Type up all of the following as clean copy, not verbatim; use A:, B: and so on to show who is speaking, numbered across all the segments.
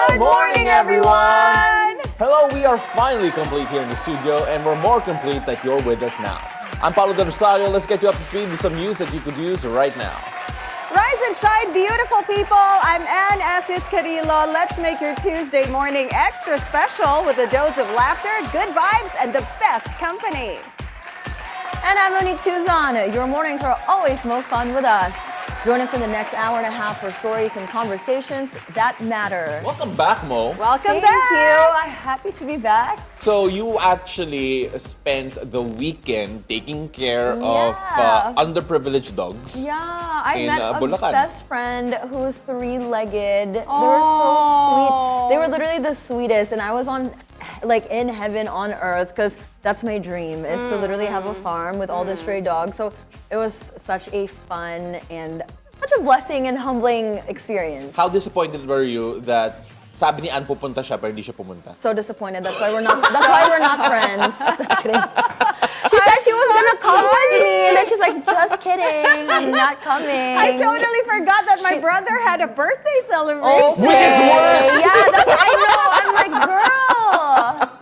A: Good morning, everyone!
B: Hello, we are finally complete here in the studio, and we're more complete that you're with us now. I'm Paolo del Rosario. Let's get you up to speed with some news that you could use right now.
A: Rise and shine, beautiful people. I'm Anne Asis-Carilo. Let's make your Tuesday morning extra special with a dose of laughter, good vibes, and the best company.
C: And I'm Monique Tuzon. Your mornings are always more fun with us. Join us in the next hour and a half for stories and conversations that matter.
B: Welcome back, Mo.
A: Welcome
C: Thank
A: back.
C: you. I'm happy to be back.
B: So you actually spent the weekend taking care of underprivileged dogs.
C: Yeah, I
B: in,
C: met a
B: Bulacan.
C: best friend who's three-legged. They were so sweet. They were literally the sweetest, and I was in heaven on earth because that's my dream, is to literally have a farm with all the stray dogs. So it was such a fun and such a blessing and humbling experience.
B: How disappointed were you that sabi ni Anne pupunta siya pero hindi siya pumunta?
C: So disappointed. That's why we're not friends. Just kidding. She said she was gonna come with me, and then she's like, "Just kidding, I'm not coming."
A: I totally forgot that my brother had a birthday celebration.
B: Which is worse.
C: Yeah, I know. I'm like, girl.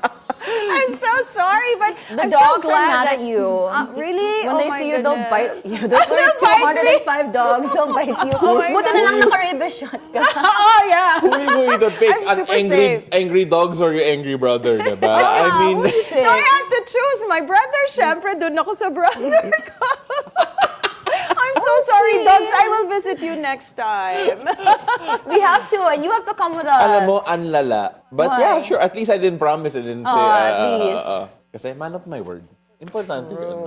A: I'm so sorry, but
C: The
A: I'm
C: dogs
A: so
C: are
A: glad
C: mad
A: that
C: at you.
A: Really?
C: When
A: Oh
C: they
A: my
C: see you, they'll
A: goodness.
C: bite you. There's like 205 dogs, they'll bite you.
A: my
C: Buti na lang naka-rabies shot ka.
A: Oh, yeah.
B: Who will either pick
A: I'm
B: an
A: super safe.
B: angry dogs or your angry brother, diba? I mean,
A: So I had to choose my brother. Syempre, dun ako sa brother ko. I'm so sorry, dogs. I will visit you next time.
C: We have to, and you have to come with us.
B: alam mo, ang lala. But
C: Why?
B: yeah, sure. At least I didn't promise. I didn't say,
C: at least.
B: Kasi man of my word. Importante yun.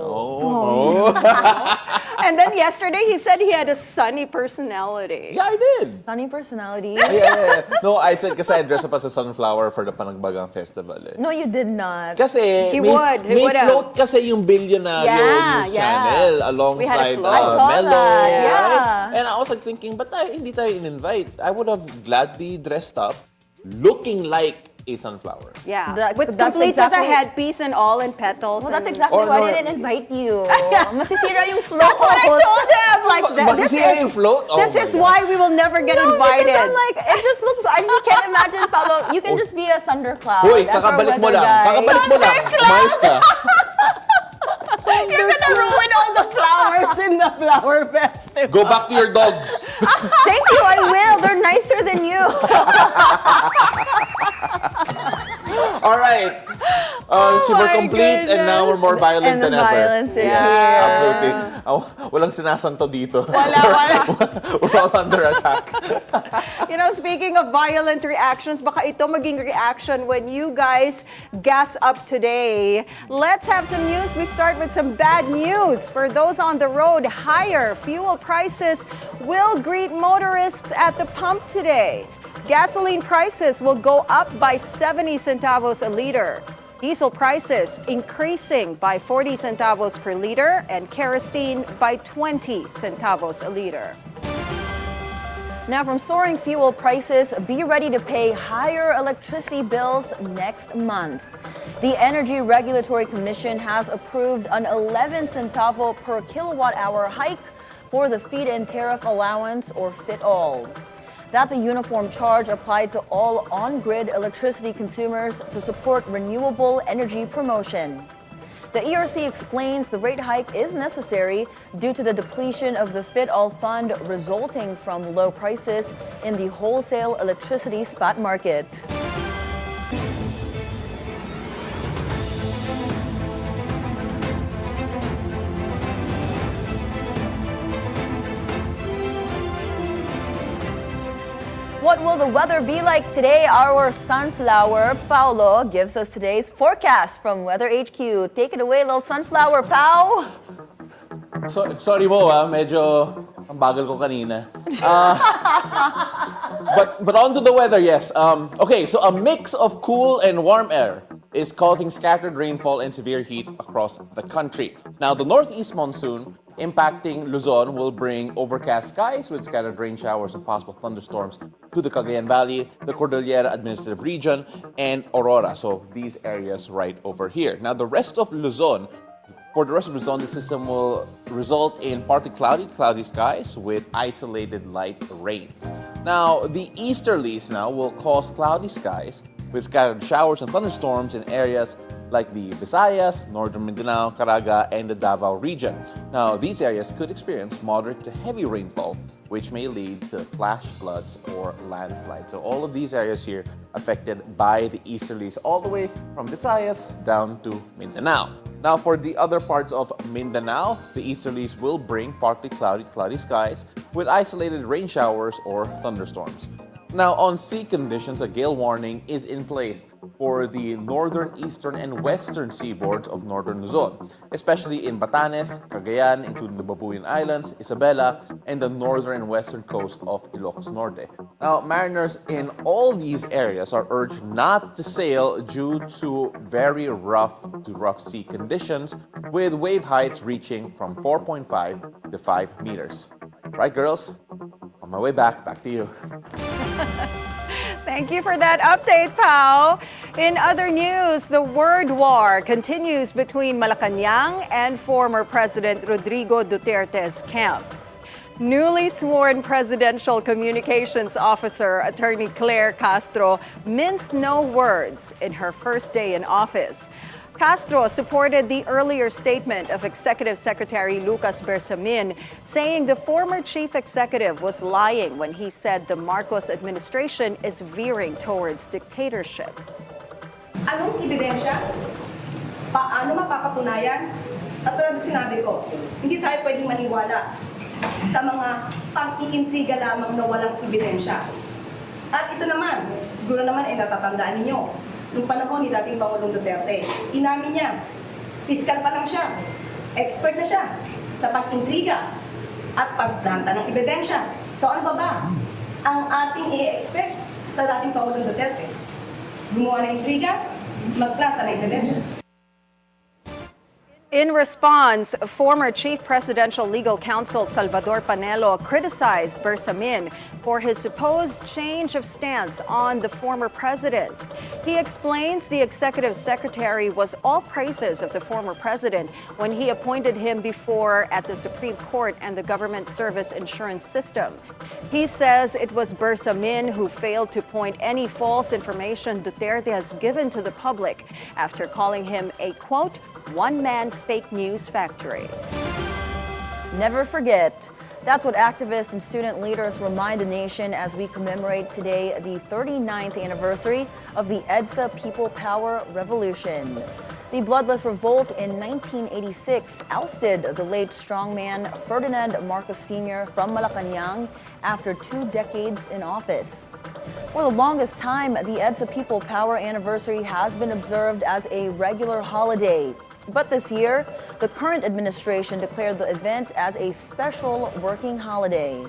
A: And then yesterday, he said he had a sunny personality.
B: Yeah, I did.
C: Sunny personality.
B: Yeah. No, I said kasi I dressed up as a sunflower for the Panagbagang Festival. Eh.
C: No, you did not.
B: Kasi
A: He
B: may,
A: would. He
B: may
A: would've.
B: float kasi yung Bilyonaryo
A: Yeah,
B: news
A: yeah.
B: channel
A: We had a
B: alongside
A: float. I
C: saw
B: Mello.
C: that,
B: Right?
C: yeah.
B: And I was like thinking, but hindi tayo in-invite. I would have gladly dressed up looking like a sunflower.
A: Yeah.
C: That-
A: With
C: that's
A: complete with a
C: exactly-
A: headpiece and all and petals.
C: Well, that's
A: and-
C: exactly
B: Or
C: why
B: no-
C: I didn't invite you. Masisira yung float.
A: That's what I told him. Like,
B: Masisira yung float? Oh
A: this
B: my
A: is
B: God.
A: why we will never get
C: No,
A: invited.
C: because I'm like, it just looks, I can't imagine, Paolo, you can just be a thundercloud.
B: Hoy,
C: as our
B: kakabalik mo
C: weather
B: lang.
C: guy.
B: Kakabalik mo lang. Umayos ka.
A: You're gonna ruin all the flowers in the flower festival.
B: Go back to your dogs.
C: Thank you, I will. They're nicer than you.
B: All right. So we're
A: my
B: complete and now we're more violent
C: And the
B: than ever.
C: violence is
B: Yes,
C: here.
B: absolutely. Walang sinasanto dito.
A: Wala.
B: We're all under attack.
A: You know, speaking of violent reactions, baka ito maging reaction when you guys gas up today. Let's have some news. We start with some bad news. For those on the road, higher fuel prices will greet motorists at the pump today. Gasoline prices will go up by 70 centavos a liter. Diesel prices increasing by 40 centavos per liter and kerosene by 20 centavos a liter.
C: Now, from soaring fuel prices, be ready to pay higher electricity bills next month. The Energy Regulatory Commission has approved an 11 centavo per kilowatt hour hike for the feed-in tariff allowance, or FIT-all. That's a uniform charge applied to all on-grid electricity consumers to support renewable energy promotion. The ERC explains the rate hike is necessary due to the depletion of the FIT-all fund resulting from low prices in the wholesale electricity spot market. What will the weather be like today? Our sunflower, Paolo, gives us today's forecast from Weather HQ. Take it away, little sunflower, Pao.
B: Sorry mo, medyo ang bagal ko kanina. But on to the weather, yes. Okay, so a mix of cool and warm air is causing scattered rainfall and severe heat across the country. Now, the northeast monsoon impacting Luzon will bring overcast skies with scattered rain showers and possible thunderstorms to the Cagayan Valley, the Cordillera Administrative Region, and Aurora. So these areas right over here. Now, the rest of Luzon, for the rest of Luzon, the system will result in partly cloudy skies with isolated light rains. Now, the easterlies now will cause cloudy skies with scattered showers and thunderstorms in areas like the Visayas, Northern Mindanao, Caraga, and the Davao region. Now, these areas could experience moderate to heavy rainfall, which may lead to flash floods or landslides. So all of these areas here affected by the easterlies all the way from Visayas down to Mindanao. Now, for the other parts of Mindanao, the easterlies will bring partly cloudy skies with isolated rain showers or thunderstorms. Now, on sea conditions, a gale warning is in place for the northern, eastern, and western seaboards of northern Luzon, especially in Batanes, Cagayan, including the Babuyan Islands, Isabela, and the northern and western coast of Ilocos Norte. Now, mariners in all these areas are urged not to sail due to very rough sea conditions, with wave heights reaching from 4.5 to 5 meters. Right, girls? On my way back to you.
A: Thank you for that update, Pao. In other news, the word war continues between Malacanang and former President Rodrigo Duterte's camp. Newly sworn Presidential Communications Officer Attorney Claire Castro minced no words in her first day in office. Castro supported the earlier statement of Executive Secretary Lucas Bersamin, saying the former chief executive was lying when he said the Marcos administration is veering towards dictatorship.
D: Anong ebidensya? Paano mapapatunayan? At tulad ng sinabi ko, hindi tayo pwedeng maniwala sa mga pang-iintriga lamang na walang ebidensya. At ito naman, siguro naman ay natatandaan ninyo, nung panahon ni dating Pangulong Duterte, inamin niya, fiscal pa lang siya, expert na siya sa pag-intriga at pagplanta ng ebidensya. So ano ba ang ating i-expect sa dating Pangulong Duterte? Gumawa ng intriga, magplanta ng ebidensya.
A: In response, former Chief Presidential Legal Counsel Salvador Panelo criticized Bersamin for his supposed change of stance on the former president. He explains the executive secretary was all praises of the former president when he appointed him before at the Supreme Court and the government service insurance system. He says it was Bersamin who failed to point any false information Duterte has given to the public after calling him a, quote, one-man fake news factory.
C: Never forget. That's what activists and student leaders remind the nation as we commemorate today the 39th anniversary of the EDSA People Power Revolution. The bloodless revolt in 1986 ousted the late strongman Ferdinand Marcos Sr. from Malacanang after 2 decades in office. For the longest time, the EDSA People Power Anniversary has been observed as a regular holiday. But this year, the current administration declared the event as a special working holiday.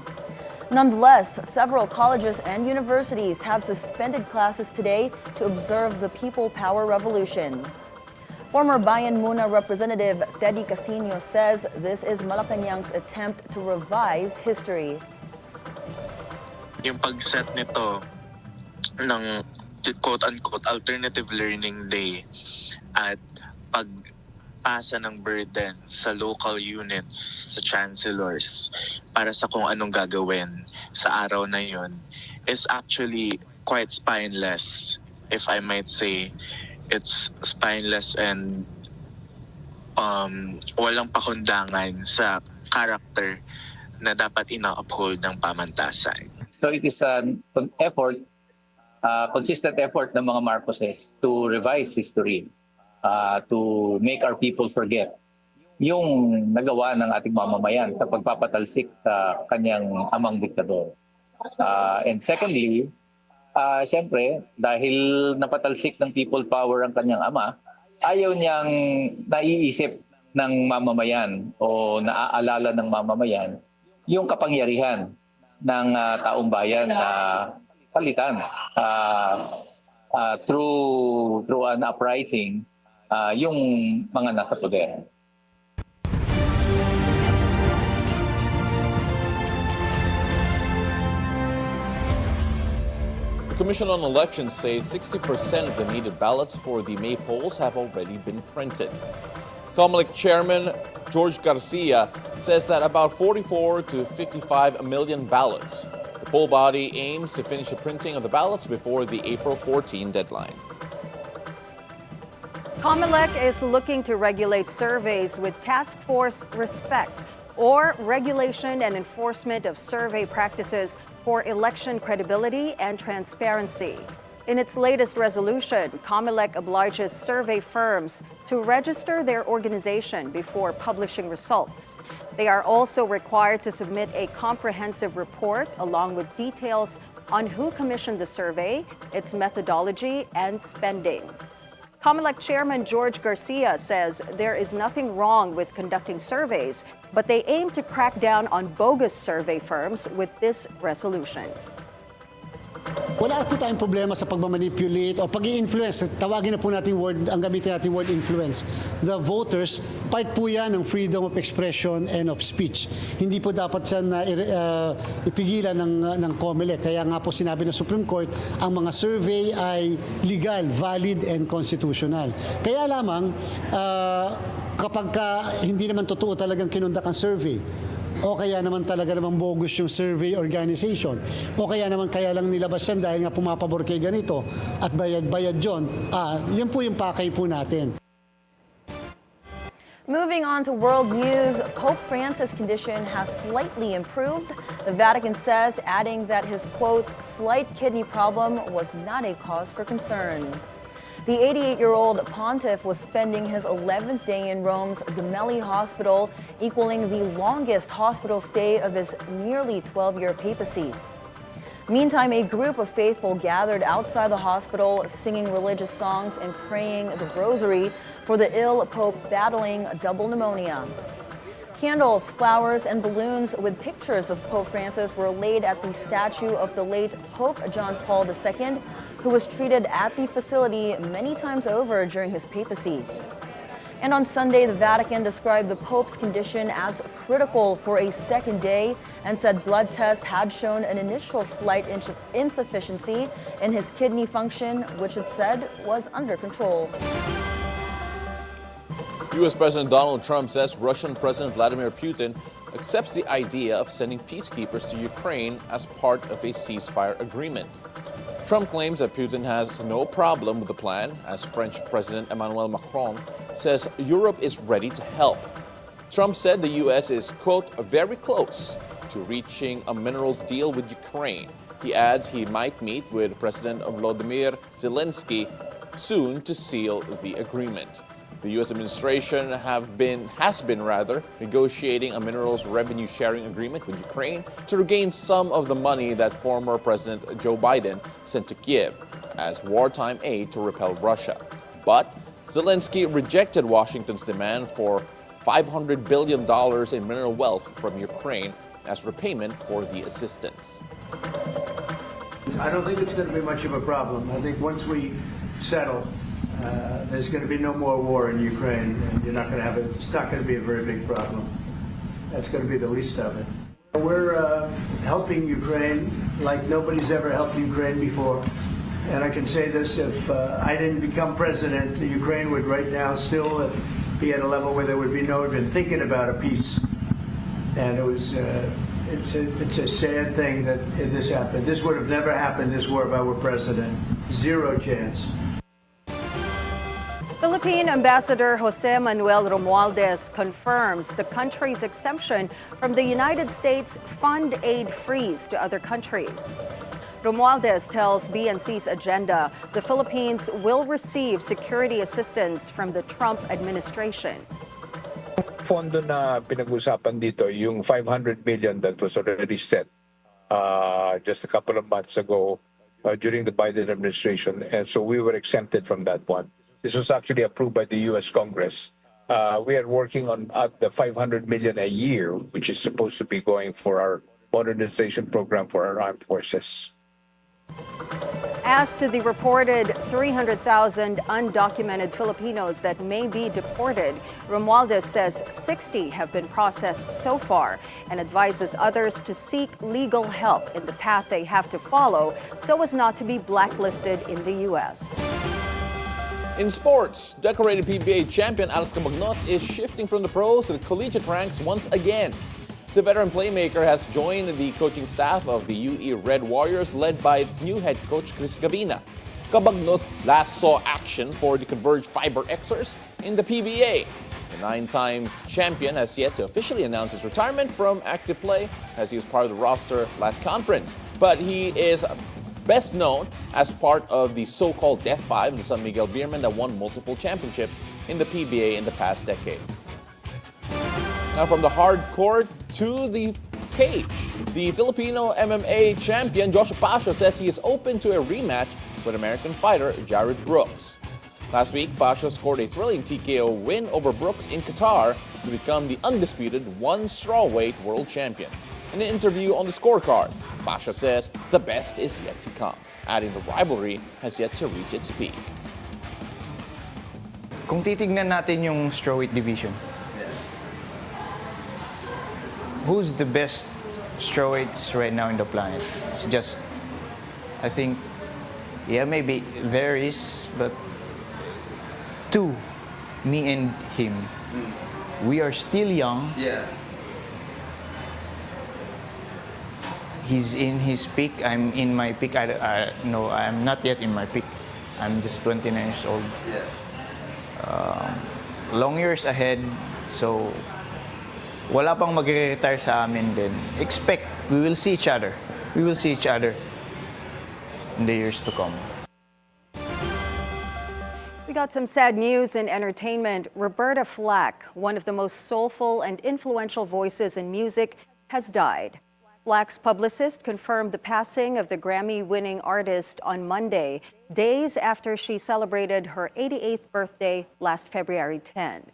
C: Nonetheless, several colleges and universities have suspended classes today to observe the People Power Revolution. Former Bayan Muna Representative Teddy Casino says this is Malacanang's attempt to revise history.
E: Yung pag-set nito ng quote-unquote alternative learning day at pagpasa ng burden sa local units, sa chancellors, para sa kung anong gagawin sa araw na yun is actually quite spineless, if I might say. It's spineless and walang pakundangan sa character na dapat ina-uphold ng pamantasan.
F: So it is an effort, consistent effort ng mga Marcoses to revise history, to make our people forget yung nagawa ng ating mamamayan sa pagpapatalsik sa kanyang amang diktador. And secondly, siyempre, dahil napatalsik ng people power ang kanyang ama, ayaw niyang naiisip ng mamamayan o naaalala ng mamamayan yung kapangyarihan ng taong bayan na palitan through an uprising yung mga nasa poder.
B: The Commission on Elections says 60% of the needed ballots for the May polls have already been printed. COMELEC Chairman George Garcia says that about 44 to 55 million ballots, the Whole Body aims to finish the printing of the ballots before the April 14 deadline.
A: COMELEC is looking to regulate surveys with task force respect or regulation and enforcement of survey practices for election credibility and transparency. In its latest resolution, COMELEC obliges survey firms to register their organization before publishing results. They are also required to submit a comprehensive report along with details on who commissioned the survey, its methodology, and spending. COMELEC Chairman George Garcia says there is nothing wrong with conducting surveys, but they aim to crack down on bogus survey firms with this resolution.
G: Wala po tayong problema sa pagmamanipulate o pag-i-influence. Tawagin na po natin word, ang gamitin natin word influence. The voters, part po yan ng freedom of expression and of speech. Hindi po dapat siya na ipigilan ng COMELEC. Kaya nga po sinabi ng Supreme Court, ang mga survey ay legal, valid, and constitutional. Kaya lamang, kapag hindi naman totoo talagang kinundak ang survey, o kaya naman talaga namang bogus yung survey organization, o kaya naman kaya lang nilabas yan dahil nga pumapabor kay ganito at bayad-bayad yun, yan po yung pakay po natin.
C: Moving on to world news, Pope Francis' condition has slightly improved. The Vatican says, adding that his, quote, slight kidney problem was not a cause for concern. The 88-year-old pontiff was spending his 11th day in Rome's Gemelli Hospital, equaling the longest hospital stay of his nearly 12-year papacy. Meantime, a group of faithful gathered outside the hospital, singing religious songs and praying the rosary for the ill pope battling double pneumonia. Candles, flowers, and balloons with pictures of Pope Francis were laid at the statue of the late Pope John Paul II, who was treated at the facility many times over during his papacy. And on Sunday, the Vatican described the Pope's condition as critical for a second day and said blood tests had shown an initial slight insufficiency in his kidney function, which it said was under control.
B: U.S. President Donald Trump says Russian President Vladimir Putin accepts the idea of sending peacekeepers to Ukraine as part of a ceasefire agreement. Trump claims that Putin has no problem with the plan, as French President Emmanuel Macron says Europe is ready to help. Trump said the U.S. is, quote, very close to reaching a minerals deal with Ukraine. He adds he might meet with President Volodymyr Zelensky soon to seal the agreement. The U.S. administration has been negotiating a minerals revenue sharing agreement with Ukraine to regain some of the money that former President Joe Biden sent to Kiev as wartime aid to repel Russia. But Zelensky rejected Washington's demand for $500 billion in mineral wealth from Ukraine as repayment for the assistance.
H: I don't think it's going to be much of a problem. I think once we settle, there's going to be no more war in Ukraine, and you're not going to have it. It's not going to be a very big problem. That's going to be the least of it. We're helping Ukraine like nobody's ever helped Ukraine before. And I can say this, if I didn't become president, Ukraine would right now still be at a level where there would be no even thinking about a peace. And it's a sad thing that this happened. This would have never happened, this war, if I were president. Zero chance.
A: Philippine Ambassador Jose Manuel Romualdez confirms the country's exemption from the United States fund aid freeze to other countries. Romualdez tells BNC's Agenda the Philippines will receive security assistance from the Trump administration.
I: Fondo na pinag-usapan dito, yung 500 million that was already set just a couple of months ago during the Biden administration, and so we were exempted from that one. This was actually approved by the U.S. Congress. We are working on the 500 million a year, which is supposed to be going for our modernization program for our armed forces.
A: As to the reported 300,000 undocumented Filipinos that may be deported, Romualdez says 60 have been processed so far and advises others to seek legal help in the path they have to follow so as not to be blacklisted in the U.S.
B: In sports, decorated PBA champion Alex Cabagnot is shifting from the pros to the collegiate ranks once again. The veteran playmaker has joined the coaching staff of the UE Red Warriors led by its new head coach Chris Gavina. Kabagnot last saw action for the Converge Fiber Xers in the PBA. The 9-time champion has yet to officially announce his retirement from active play as he was part of the roster last conference. But he is best known as part of the so-called Death Five, the San Miguel Beermen that won multiple championships in the PBA in the past decade. Now from the hard court to the cage, the Filipino MMA champion Joshua Pasio says he is open to a rematch with American fighter Jared Brooks. Last week, Pasio scored a thrilling TKO win over Brooks in Qatar to become the undisputed one strawweight world champion. In an interview on the scorecard, Pasio says the best is yet to come, adding the rivalry has yet to reach its peak.
J: Kung titignan natin yung strawweight division, who's the best strawweights right now in the planet? It's just, I think, yeah, maybe there is, but two, me and him. We are still young.
K: Yeah.
J: He's in his peak. I'm in my peak. No, I'm not yet in my peak. I'm just 29 years old.
K: Yeah.
J: Long years ahead, so wala pang mag-retire sa amin din. Expect, we will see each other. We will see each other in the years to come.
A: We got some sad news in entertainment. Roberta Flack, one of the most soulful and influential voices in music, has died. Flack's publicist confirmed the passing of the Grammy-winning artist on Monday, days after she celebrated her 88th birthday last February 10.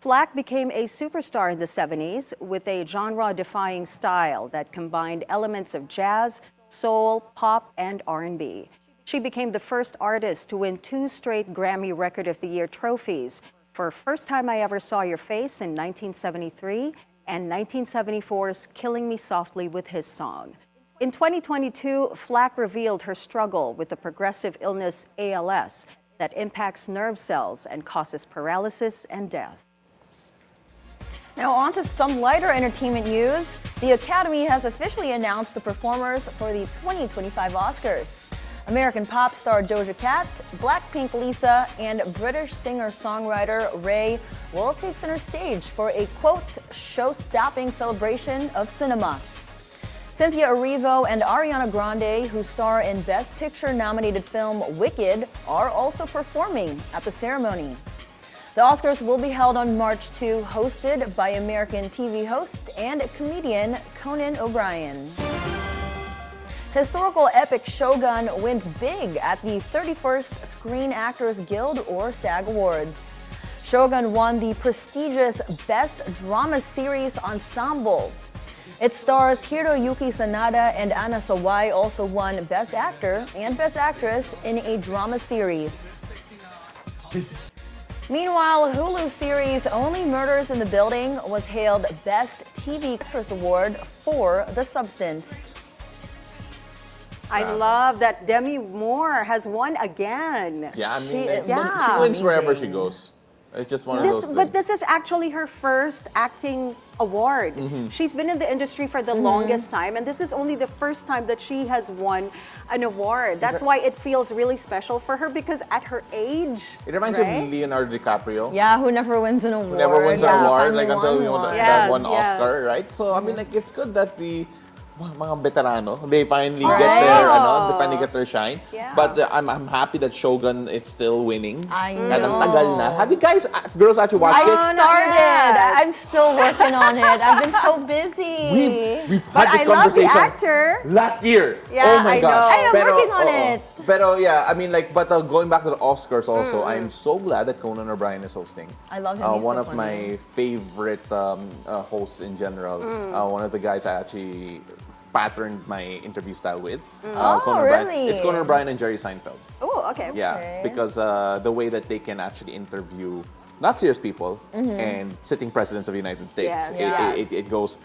A: Flack became a superstar in the 70s with a genre-defying style that combined elements of jazz, soul, pop, and R&B. She became the first artist to win 2 straight Grammy Record of the Year trophies for First Time I Ever Saw Your Face in 1973 and 1974's Killing Me Softly with His Song. In 2022, Flack revealed her struggle with the progressive illness ALS that impacts nerve cells and causes paralysis and death.
C: Now on to some lighter entertainment news. The Academy has officially announced the performers for the 2025 Oscars. American pop star Doja Cat, Blackpink Lisa, and British singer-songwriter Ray will take center stage for a, quote, show-stopping celebration of cinema. Cynthia Erivo and Ariana Grande, who star in Best Picture-nominated film Wicked, are also performing at the ceremony. The Oscars will be held on March 2, hosted by American TV host and comedian Conan O'Brien. Historical epic Shogun wins big at the 31st Screen Actors Guild or SAG Awards. Shogun won the prestigious Best Drama Series Ensemble. It stars Hiroyuki Sanada, and Anna Sawai also won Best Actor and Best Actress in a drama series. Meanwhile, Hulu series Only Murders in the Building was hailed Best TV Actress Award for The Substance.
A: I love that Demi Moore has won again.
B: Yeah, I mean,
A: She-
B: she wins wherever she goes. It's just one of those
A: But
B: things.
A: this is actually her first acting award. She's been in the industry for the longest time, and this is only the first time that she has won an award. That's why it feels really special for her, because at her age,
B: It reminds me
A: right?
B: of Leonardo DiCaprio.
C: Yeah, who never wins an award.
B: Never wins an award,
C: finally
B: like until
C: won
B: you know
C: one.
B: that
A: Yes,
B: one
A: yes.
B: Oscar, right? So I mean, like it's good that the mga veterano, they finally
A: Oh.
B: get their, they finally get their shine.
A: Yeah.
B: But I'm happy that Shogun is still winning.
C: I
B: Kahit ang
C: know.
B: tagal na. Have you guys, girls, actually watched it?
C: I started.
A: yet.
C: I'm still working on it. I've been so busy.
B: We've
A: But
B: had this
A: I love the
B: conversation
A: actor.
B: last year.
A: Yeah,
B: oh my
A: I
B: gosh.
A: know.
C: I am working on
B: oo.
C: it.
B: Pero yeah, I mean like, but going back to the Oscars also, I'm so glad that Conan O'Brien is hosting.
C: I love him. He's
B: One
C: so
B: of
C: funny.
B: my favorite hosts in general. One of the guys I actually patterned my interview style with.
C: Oh,
B: Conan O'Brien.
C: really?
B: It's Conan O'Brien and Jerry Seinfeld.
A: Oh, okay.
B: Yeah,
C: Okay.
B: because the way that they can actually interview not serious people and sitting presidents of the United States,
A: Yes,
C: yes.
B: it goes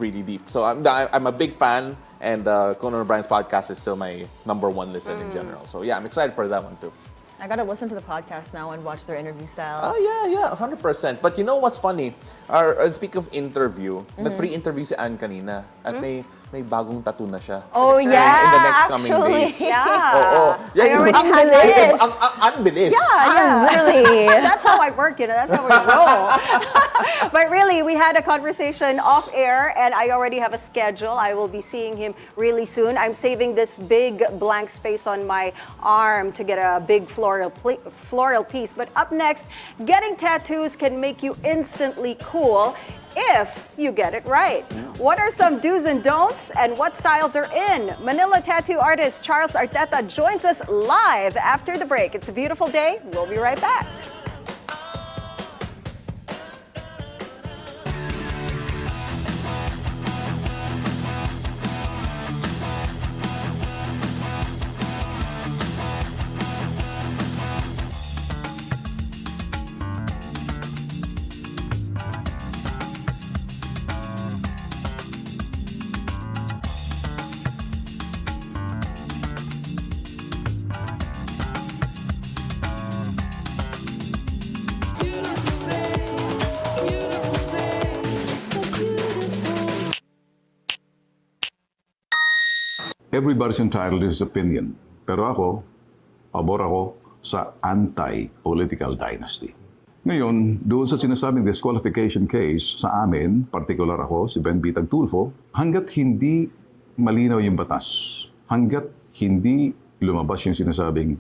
B: really deep. So I'm a big fan, and Conan O'Brien's podcast is still my #1 listen in general. So yeah, I'm excited for that one too.
C: I gotta listen to the podcast now and watch their interview styles.
B: Oh, yeah, 100%. But you know what's funny? Speak of interview, nag-pre-interview si Anne kanina at may bagong tattoo na siya.
C: Oh, yeah,
B: in the next coming
C: actually.
B: days.
A: Yeah.
B: Oo.
A: I already
C: Ang
A: had
C: bilis.
A: this.
B: Ang bilis.
C: Really?
A: That's how I work, that's how we roll. But really, we had a conversation off air and I already have a schedule. I will be seeing him really soon. I'm saving this big blank space on my arm to get a big floral piece. But up next, getting tattoos can make you instantly cool if you get it right. What are some do's and don'ts and what styles are in? Manila tattoo artist Charles Arteta joins us live after the break. It's a beautiful day. We'll be right back.
L: Everybody's entitled to his opinion. Pero pabor ako sa anti-political dynasty. Ngayon, doon sa sinasabing disqualification case sa amin, partikular ako, si Ben Bitag Tulfo, hanggat hindi malinaw yung batas, hanggat hindi lumabas yung sinasabing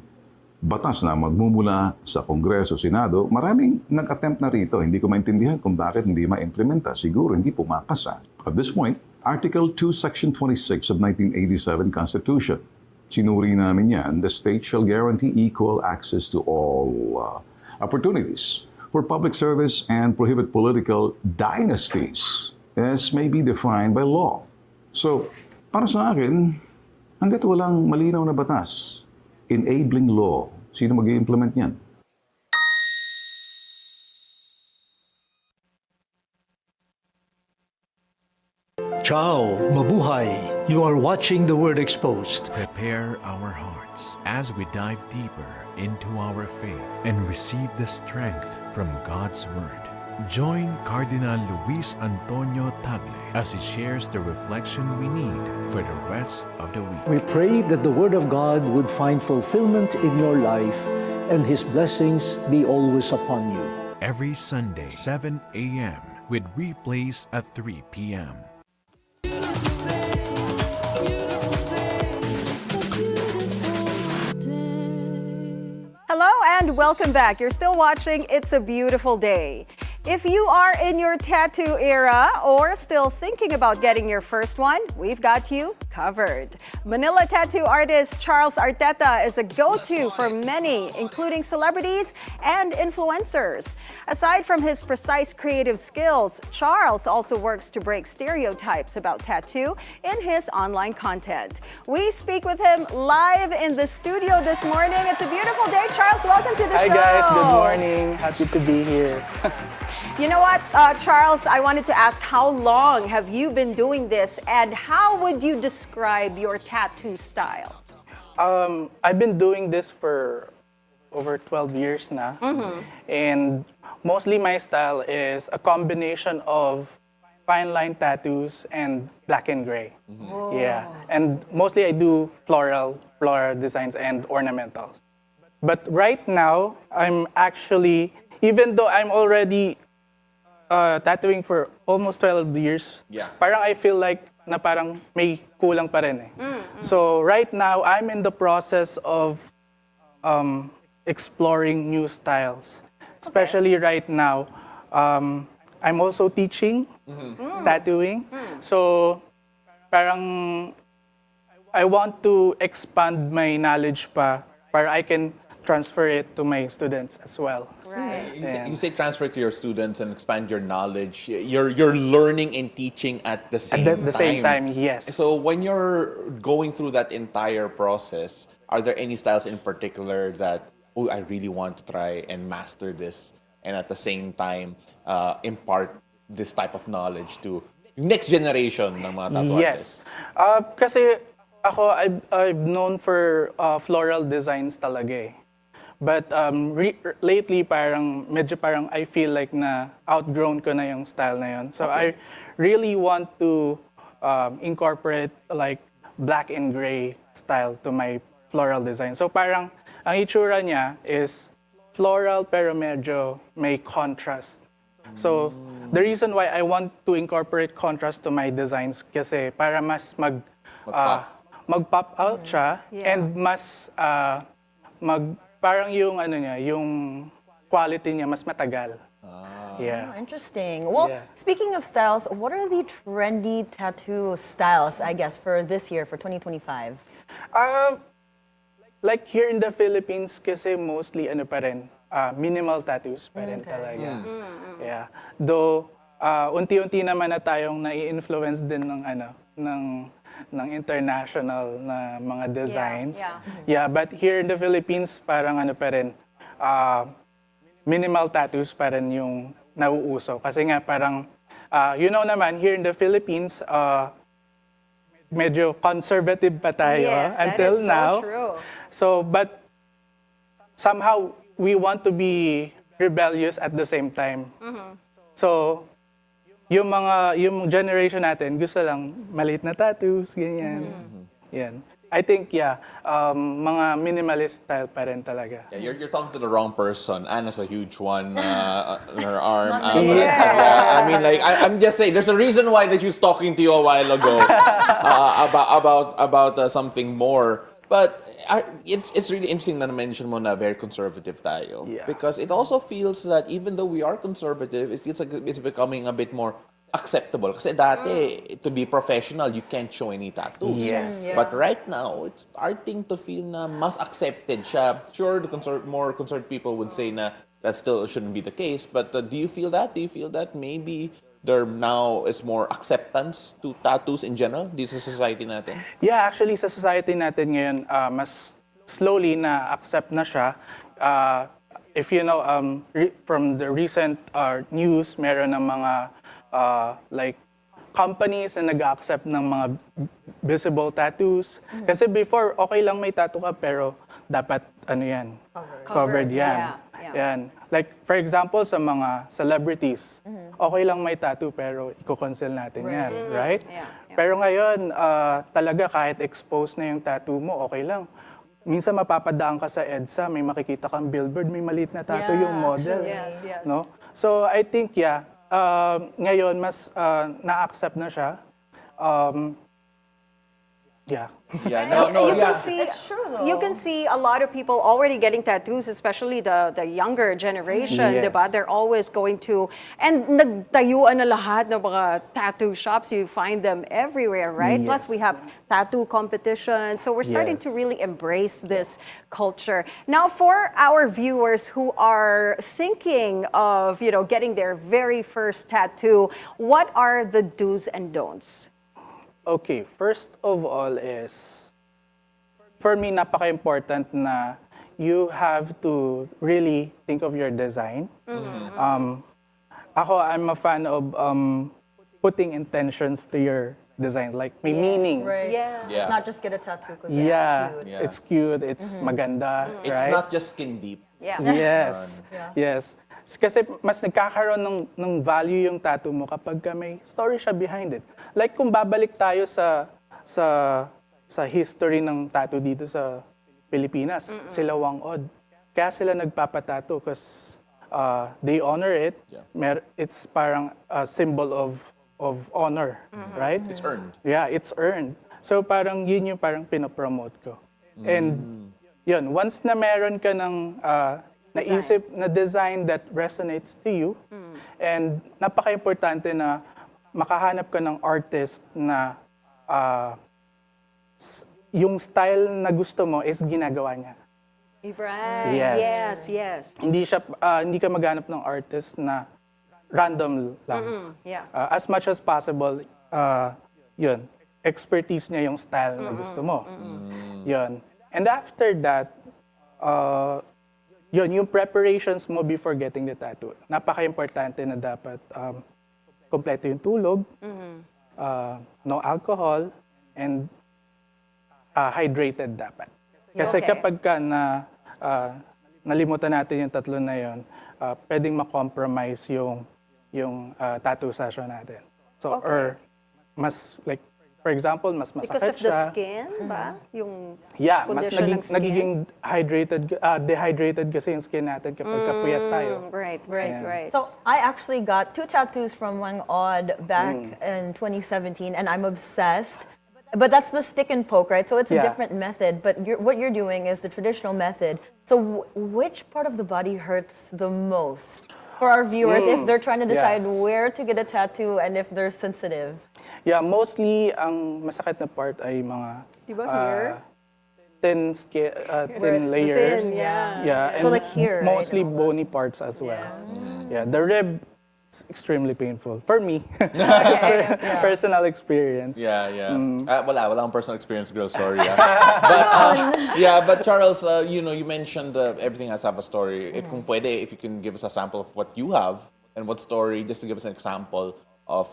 L: batas na magmumula sa Kongreso, Senado, maraming nag-attempt na rito. Hindi ko maintindihan kung bakit hindi ma-implementa. Siguro hindi pumapasa. At this point, Article 2, Section 26 of 1987 Constitution. Sinuri namin yan, the state shall guarantee equal access to all opportunities for public service and prohibit political dynasties as may be defined by law. So, para sa akin, hanggat walang malinaw na batas, enabling law, sino mag-i-implement yan?
M: Ciao, mabuhay. You are watching The Word Exposed.
N: Prepare our hearts as we dive deeper into our faith and receive the strength from God's Word. Join Cardinal Luis Antonio Tagle as he shares the reflection we need for the rest of the week.
M: We pray that the Word of God would find fulfillment in your life and His blessings be always upon you.
N: Every Sunday, 7 a.m. with replays at 3 p.m.
A: Hello and welcome back. You're still watching It's a Beautiful Day. If you are in your tattoo era or still thinking about getting your first one, we've got you covered. Manila tattoo artist Charles Arteta is a go-to for many, including celebrities and influencers. Aside from his precise creative skills, Charles also works to break stereotypes about tattoo in his online content. We speak with him live in the studio this morning. It's a beautiful day, Charles. Welcome to the show.
O: Hi guys, good morning. Happy to be here.
A: You know what, Charles, I wanted to ask, how long have you been doing this and how would you describe your tattoo style?
O: I've been doing this for over 12 years now. And mostly my style is a combination of fine line tattoos and black and gray. Yeah, and mostly I do floral designs and ornamentals. But right now, I'm actually, even though I'm already tattooing for almost 12 years, parang I feel like na parang may kulang pa rin eh. So right now, I'm in the process of exploring new styles. Especially right now, I'm also teaching tattooing. So parang I want to expand my knowledge pa para I can transfer it to my students as well.
A: Right.
B: You say transfer to your students and expand your knowledge. You're learning and teaching at the same time.
O: At the same time, yes.
B: So when you're going through that entire process, are there any styles in particular that, oh, I really want to try and master this, and at the same time impart this type of knowledge to next generation ng mga tattoo artists?
O: Yes. Kasi ako, I've known for floral designs talaga eh. But lately, medyo parang I feel like na outgrown ko na yung style na yun. So I really want to incorporate like black and gray style to my floral design. So parang ang itsura niya is floral pero medyo may contrast. So the reason why I want to incorporate contrast to my designs kasi para mas mag-pop out siya and mas parang yung ano niya, yung quality niya mas matagal. Yeah.
C: Oh, interesting. Well, speaking of styles, what are the trendy tattoo styles, I guess, for this year, for 2025?
O: Like here in the Philippines, kasi mostly ano pa rin, minimal tattoos pa rin talaga. Yeah. Though, unti-unti naman na tayong nai-influence din ng ng international na mga designs. Yeah, but here in the Philippines, parang ano pa rin, minimal tattoos pa rin yung nauuso. Kasi nga parang, you know naman, here in the Philippines, medyo conservative pa tayo until now.
A: True.
O: So, but somehow we want to be rebellious at the same time. So, yung generation natin gusto lang maliit na tattoos, ganyan. Yan. I think, mga minimalist style pa rin talaga.
B: Yeah, you're talking to the wrong person. Anne has a huge one on her arm.
O: Yeah.
B: I mean, like, I'm just saying, there's a reason why that she was talking to you a while ago about something more. But it's really interesting na mention mo na very conservative tayo.
O: Yeah.
B: Because it also feels that even though we are conservative, it feels like it's becoming a bit more acceptable. Kasi dati, to be professional, you can't show any tattoos.
O: Yes.
B: But right now, it's starting to feel na mas accepted siya. Sure, the more concerned people would say na that still shouldn't be the case. But do you feel that? Do you feel that maybe there now is more acceptance to tattoos in general dito sa society natin?
O: Yeah, actually, sa society natin ngayon, mas slowly na-accept na siya. If you know, from the recent news, meron ng mga like companies na nag-accept ng mga visible tattoos. Kasi before, okay lang may tattoo ka, pero dapat ano yan? Covered yan. Yan. Like, for example, sa mga celebrities, okay lang may tattoo, pero i-conceal natin yan, right? Pero ngayon, talaga kahit exposed na yung tattoo mo, okay lang. Minsan mapapadaan ka sa EDSA, may makikita kang billboard, may maliit na tattoo yung model. No? So, I think, ngayon, mas na-accept na siya. Yeah.
A: You can see a lot of people already getting tattoos, especially the younger generation,
O: Yes.
A: diba? They're always going to, and nagtayuan na lahat ng mga tattoo shops. You find them everywhere, right?
O: Yes.
A: Plus, we have tattoo competitions. So we're starting
O: Yes.
A: to really embrace this culture. Now, for our viewers who are thinking of, getting their very first tattoo, what are the do's and don'ts?
O: Okay, first of all is, for me, napaka-important na you have to really think of your design. Ako, I'm a fan of putting intentions to your design, like may meaning.
C: Right.
B: Yeah.
C: Not just get a tattoo because
O: It's cute, it's maganda,
B: It's
O: right?
B: not just skin deep.
O: Yes. Yes. Kasi mas nagkakaroon ng value yung tattoo mo kapag may story siya behind it. Like kung babalik tayo sa history ng tattoo dito sa Pilipinas, sila Wang-od. Kaya sila nagpapatattoo because they honor it. It's parang a symbol of honor, right?
B: It's earned.
O: Yeah, it's earned. So parang yun yung parang pinopromote ko. And yun, once na meron ka ng naisip na design that resonates to you, and napaka-importante na makahanap ka ng artist na yung style na gusto mo is ginagawa niya.
A: Right.
O: Yes.
A: Yes.
O: Hindi ka maghanap ng artist na random lang. As much as possible, yun, expertise niya yung style na gusto mo. Yun. And after that, yung preparations mo before getting the tattoo. Napaka-importante na dapat kompleto yung tulog, no alcohol, and nalimutan natin yung tatlo na yun, pwedeng ma-compromise yung tattoo session natin. So, or mas like, for example, mas masakit
A: Because of the
O: siya.
A: skin ba? Yung
O: Mas
A: condition ng skin?
O: nagiging dehydrated kasi yung skin natin kapag kapuyat tayo.
A: Right.
C: So I actually got 2 tattoos from Wang Odd back in 2017, and I'm obsessed. But that's the stick and poke, right? So it's a different method. But what you're doing is the traditional method. So which part of the body hurts the most for our viewers if they're trying to decide where to get a tattoo and if they're sensitive?
O: Yeah, mostly ang masakit na part ay mga
A: Diba here?
O: thin layers.
A: Thin,
O: Yeah,
C: So
O: and
C: like here, right?
O: mostly bony parts as well. Yeah, the rib is extremely painful for me. Personal experience.
B: Yeah. Wala akong personal experience, girl. Sorry. But Charles, you mentioned everything has to have a story. Kung pwede, if you can give us a sample of what you have and what story, just to give us an example of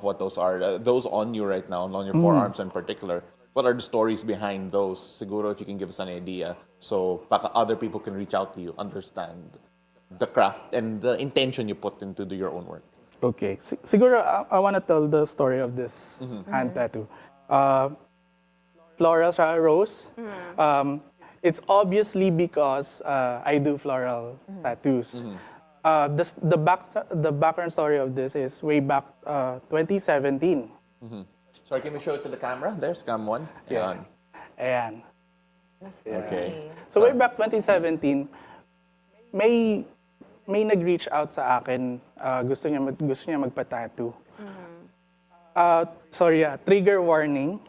B: what those are. Those on you right now, on your forearms in particular. What are the stories behind those? Siguro if you can give us an idea, so baka other people can reach out to you, understand the craft and the intention you put into your own work.
O: Okay. Siguro, I want to tell the story of this hand tattoo. Floral siya, rose. It's obviously because I do floral tattoos. The background story of this is way back 2017.
B: Sorry, can we show it to the camera? There's cam 1.
O: Yeah. Ayan.
B: Okay.
O: So way back 2017, may nag-reach out sa akin, gusto niya magpa-tattoo. Trigger warning.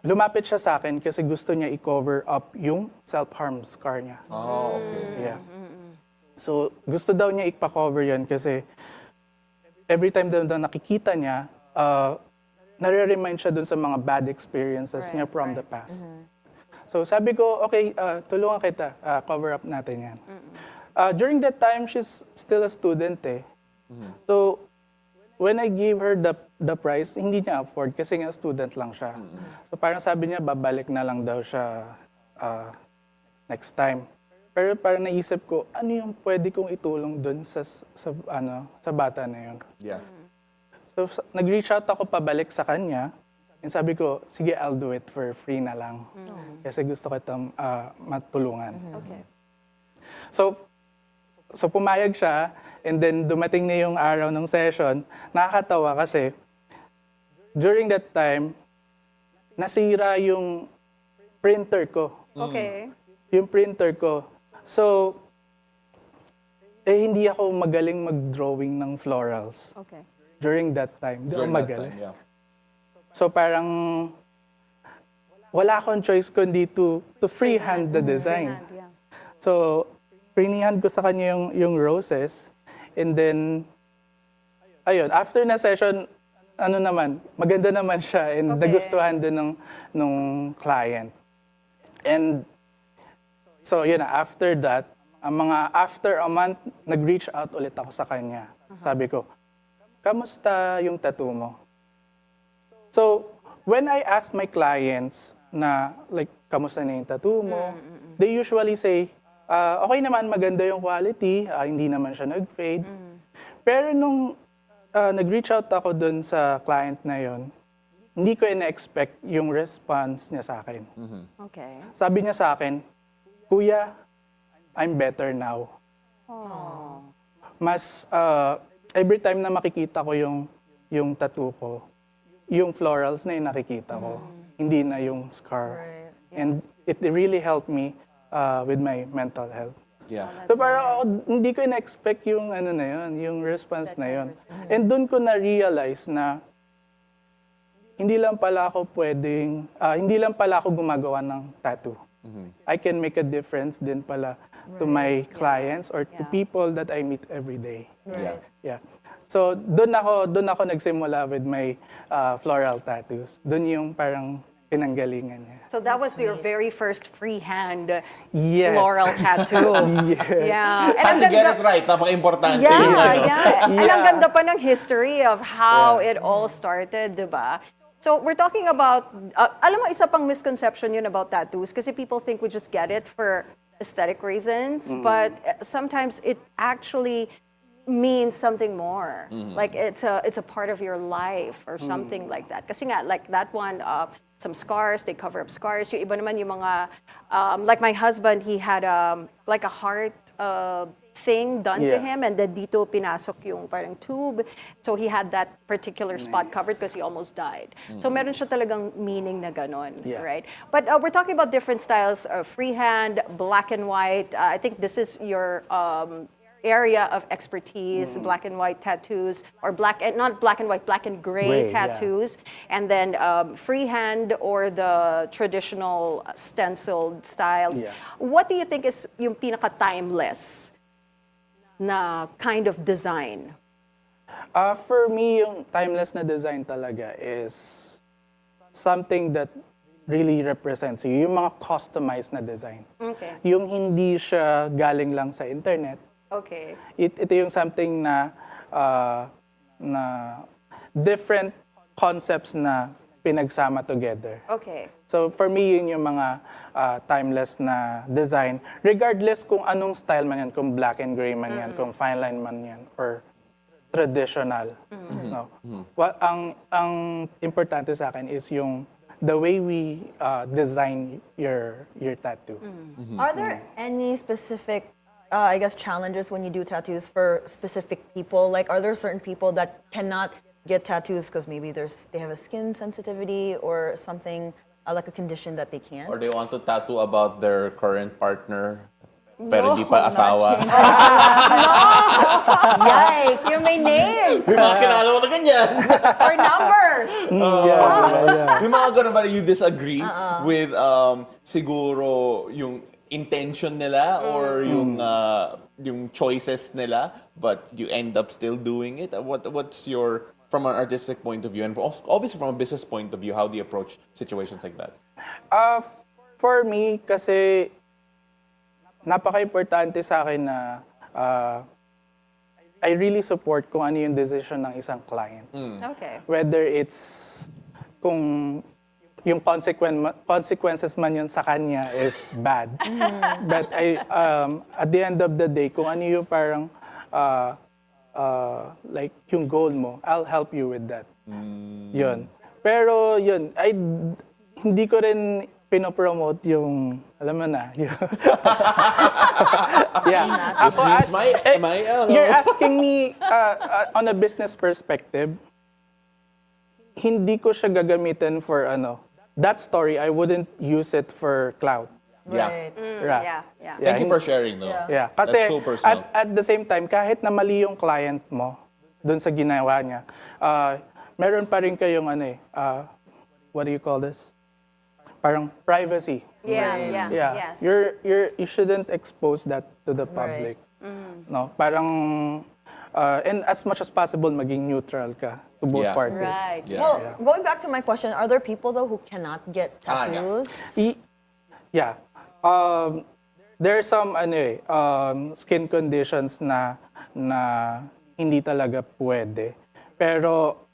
O: Lumapit siya sa akin kasi gusto niya i-cover up yung self-harm scar niya.
B: Oh, okay.
O: Yeah. So gusto daw niya ipa-cover yan kasi every time daw nakikita niya, nare-remind siya dun sa mga bad experiences niya from the past. So sabi ko, okay, tulungan kita, cover up natin yan. During that time, she's still a student eh. So when I gave her the price, hindi niya afford kasi nga student lang siya. So parang sabi niya, babalik na lang daw siya next time. Pero parang naisip ko, ano yung pwede kong itulong dun sa bata na yun.
B: Yeah.
O: So, nag-reach out ako pabalik sa kanya. And sabi ko, sige, I'll do it for free na lang. Kasi gusto kitang matulungan.
A: Okay.
O: So, pumayag siya. And then, dumating na yung araw ng session. Nakakatawa kasi, during that time, nasira yung printer ko.
A: Okay.
O: Yung printer ko. So, hindi ako magaling mag-drawing ng florals.
A: Okay.
O: During that time. Di ako magaling.
B: Yeah.
O: So parang wala akong choice kundi to freehand the design.
A: Yeah.
O: So freehand ko sa kanya yung roses. And then, ayun, after na session, maganda naman siya and nagustuhan din ng client. And so yun na, after that, after a month, nag-reach out ulit ako sa kanya. Sabi ko, kamusta yung tattoo mo? So, when I ask my clients na, like, kamusta na yung tattoo mo, they usually say, okay naman, maganda yung quality, hindi naman siya nag-fade. Pero nung nag-reach out ako dun sa client na yon, hindi ko ina-expect yung response niya sa akin.
A: Okay.
O: Sabi niya sa akin, Kuya, I'm better now. Mas, every time na makikita ko yung tattoo ko, yung florals na yung nakikita ko, hindi na yung scar. And it really helped me with my mental health.
B: Yeah.
O: So parang ako, hindi ko na-expect yung yung response na yun. And doon ko na-realize na hindi lang pala ako gumagawa ng tattoo. I can make a difference din pala to my clients or to people that I meet every day. Yeah. So doon ako nagsimula with my floral tattoos. Doon yung parang pinanggalingan niya.
A: So that was your very first freehand
O: Yes.
A: floral tattoo.
O: Yes.
A: Yeah.
B: Had to get it right. Napaka-importante.
A: Yeah. And ang ganda pa ng history of how it all started, di ba? So we're talking about, alam mo, isa pang misconception yun about tattoos kasi people think we just get it for aesthetic reasons, but sometimes it actually means something more. Like it's a part of your life or something like that. Kasi nga, like that one, some scars, they cover up scars. Yung iba naman yung mga, like my husband, he had like a heart thing done to him, and then dito pinasok yung parang tube. So he had that particular spot covered because he almost died. So meron siya talagang meaning na ganon, right? But we're talking about different styles, freehand, black and white. I think this is your area of expertise, black and white tattoos, or not black and white, black and gray tattoos, and then freehand or the traditional stenciled styles. What do you think is yung pinaka-timeless na kind of design?
O: For me, yung timeless na design talaga is something that really represents you. Yung mga customized na design.
A: Okay.
O: Yung hindi siya galing lang sa internet.
A: Okay.
O: Ito yung something na different concepts na pinagsama together.
A: Okay.
O: So for me, yun yung mga timeless na design. Regardless kung anong style man yan, kung black and gray man yan, kung fine line man yan, or traditional. No? Ang importante sa akin is yung the way we design your tattoo.
C: Are there any specific I guess challenges when you do tattoos for specific people? Like, are there certain people that cannot get tattoos because maybe they have a skin sensitivity or something like a condition that they can't?
B: Or they want to tattoo about their current partner, pero hindi pa asawa.
C: Yikes!
A: Yung may names
B: Yung mga kinala mo na ganyan.
A: or numbers.
B: Yung mga ganun ba, you disagree with siguro yung intention nila or yung choices nila, but you end up still doing it? What's your, from an artistic point of view, and obviously from a business point of view, how do you approach situations like that?
O: For me, kasi napaka-importante sa akin na I really support kung ano yung decision ng isang client.
A: Okay.
O: Whether it's kung yung consequences man yun sa kanya is bad. But at the end of the day, kung ano yung parang like yung goal mo, I'll help you with that. Yun. Pero yun, hindi ko rin pinopromote yung, alam mo na, yung
B: This means
O: you're asking me on a business perspective, hindi ko siya gagamitin for that story. I wouldn't use it for clout.
C: Right.
A: Yeah.
B: Thank you for sharing, though.
O: Yeah. Kasi
B: That's so personal.
O: at the same time, kahit na mali yung client mo dun sa ginawa niya, meron pa rin kayong what do you call this? Parang privacy.
A: Yeah.
O: Yeah.
A: Yes.
O: You shouldn't expose that to the public. No, parang and as much as possible maging neutral ka to both parties.
A: Right.
B: Yeah.
C: Well, going back to my question, are there people though who cannot get tattoos?
O: Yeah. There are some skin conditions na hindi talaga pwede. Pero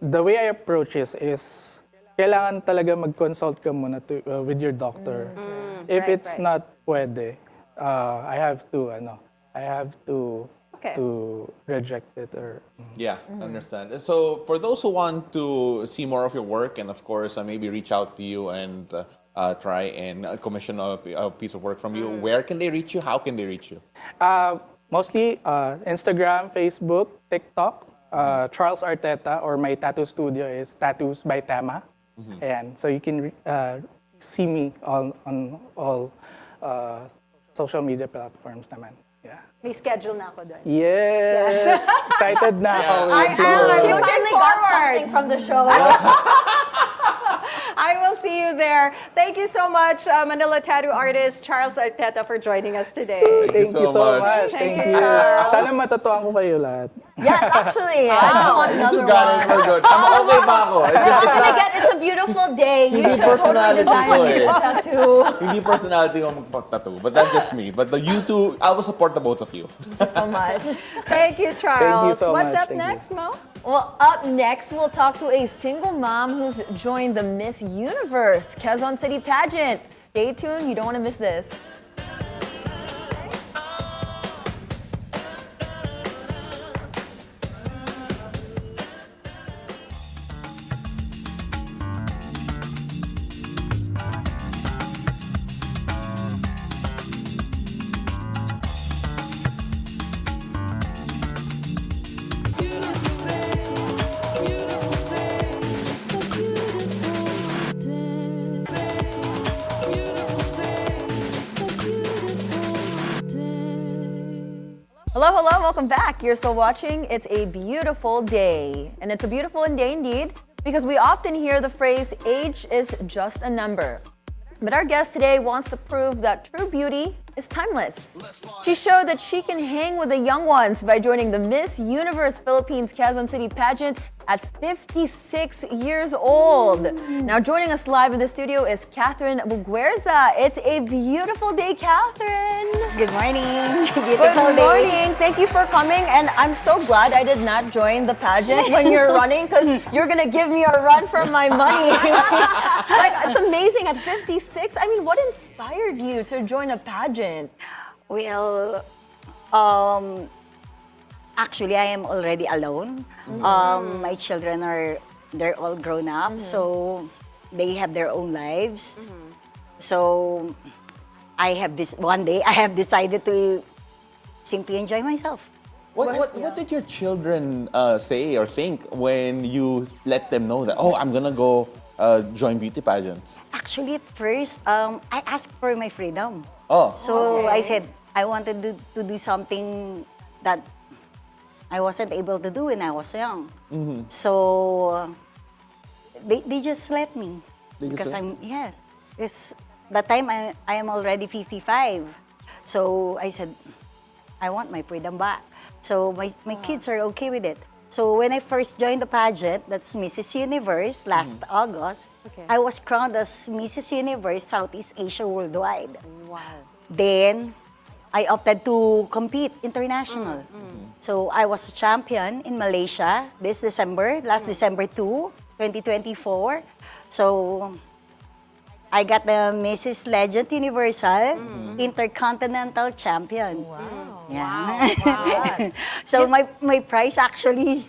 O: the way I approach is kailangan talaga mag-consult ka muna with your doctor. If it's not pwede, I have to reject it or
B: Understand. So for those who want to see more of your work and of course maybe reach out to you and try and commission a piece of work from you, where can they reach you? How can they reach you?
O: Mostly Instagram, Facebook, TikTok, Charles Arteta, or my tattoo studio is Tattoos by Tema. And so you can see me on all social media platforms naman. Yeah.
A: May schedule na ako doon.
O: Yes! Excited na ako.
A: I am.
C: She finally got something from the show.
A: I will see you there. Thank you so much, Manila tattoo artist Charles Arteta, for joining us today.
O: Thank you so much.
A: Thank you, Charles.
O: Sana matutuan ko kayo lahat.
C: Yes, actually. I don't want another
B: You got it.
C: one.
B: We're good. Okay pa ako.
C: It's a beautiful day. You should totally
B: personality
C: design
B: ko
C: a tattoo.
B: Hindi personality ko magpa-tattoo, but that's just me. But you two, I will support the both of you.
C: Thank you so much.
A: Thank you, Charles.
O: Thank you so
A: What's
O: much.
A: up
O: Thank you.
A: next, Mo?
C: Well, up next, we'll talk to a single mom who's joined the Miss Universe Quezon City pageant. Stay tuned. You don't want to miss this. Hello, hello, welcome back. You're still watching It's a Beautiful Day. And it's a beautiful day indeed because we often hear the phrase, age is just a number. But our guest today wants to prove that true beauty is timeless. She showed that she can hang with the young ones by joining the Miss Universe Philippines Quezon City pageant at 56 years old. Now joining us live in the studio is Catherine Muguerza. It's a beautiful day, Catherine.
P: Good morning.
C: Good morning. Thank you for coming. And I'm so glad I did not join the pageant when you're running because you're going to give me a run for my money. Like, it's amazing at 56. I mean, what inspired you to join a pageant?
P: Well, actually, I am already alone. My children they're all grown up, so they have their own lives. So one day I have decided to simply enjoy myself.
B: What did your children say or think when you let them know that, oh, I'm gonna go join beauty pageants?
P: Actually, at first, I asked for my freedom.
B: Oh.
P: So I said I wanted to do something that I wasn't able to do when I was young. So they just let me. Because that time I am already 55. So I said, I want my freedom back. So my kids are okay with it. So when I first joined the pageant, that's Mrs. Universe last August, I was crowned as Mrs. Universe Southeast Asia Worldwide.
A: Wow.
P: Then I opted to compete international. So I was a champion in Malaysia last December 2, 2024. So I got the Mrs. Legend Universal Intercontinental Champion.
A: Wow.
P: Yeah.
A: Wow.
P: So my prize actually is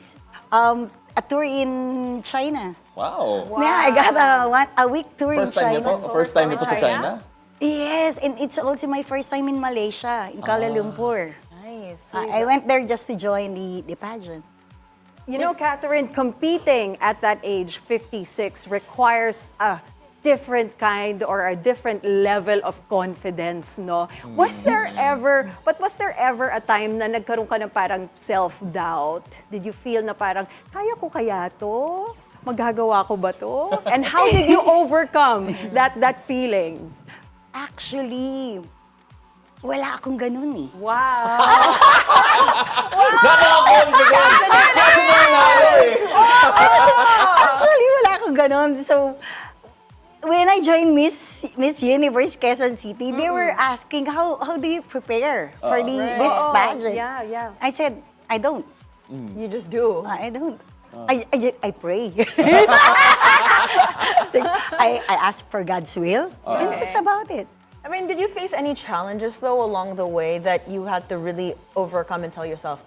P: a tour in China.
B: Wow.
P: Yeah, I got a week tour in China.
B: First time niyo po sa China?
P: Yes, and it's also my first time in Malaysia, in Kuala Lumpur.
C: Nice.
P: I went there just to join the pageant.
A: You know, Catherine, competing at that age, 56, requires a different kind or a different level of confidence, no? Was there ever a time na nagkaroon ka ng parang self-doubt? Did you feel na parang, kaya ko kaya to? Magagawa ko ba to? And how did you overcome that feeling?
P: Actually, wala akong ganun eh.
A: Wow!
P: Actually, wala akong ganun. So, when I joined Miss Universe Quezon City, they were asking, how do you prepare for this pageant?
A: Yeah.
P: I said, I don't.
C: You just do.
P: I don't. I pray. I ask for God's will, and that's about it.
C: I mean, did you face any challenges, though, along the way that you had to really overcome and tell yourself,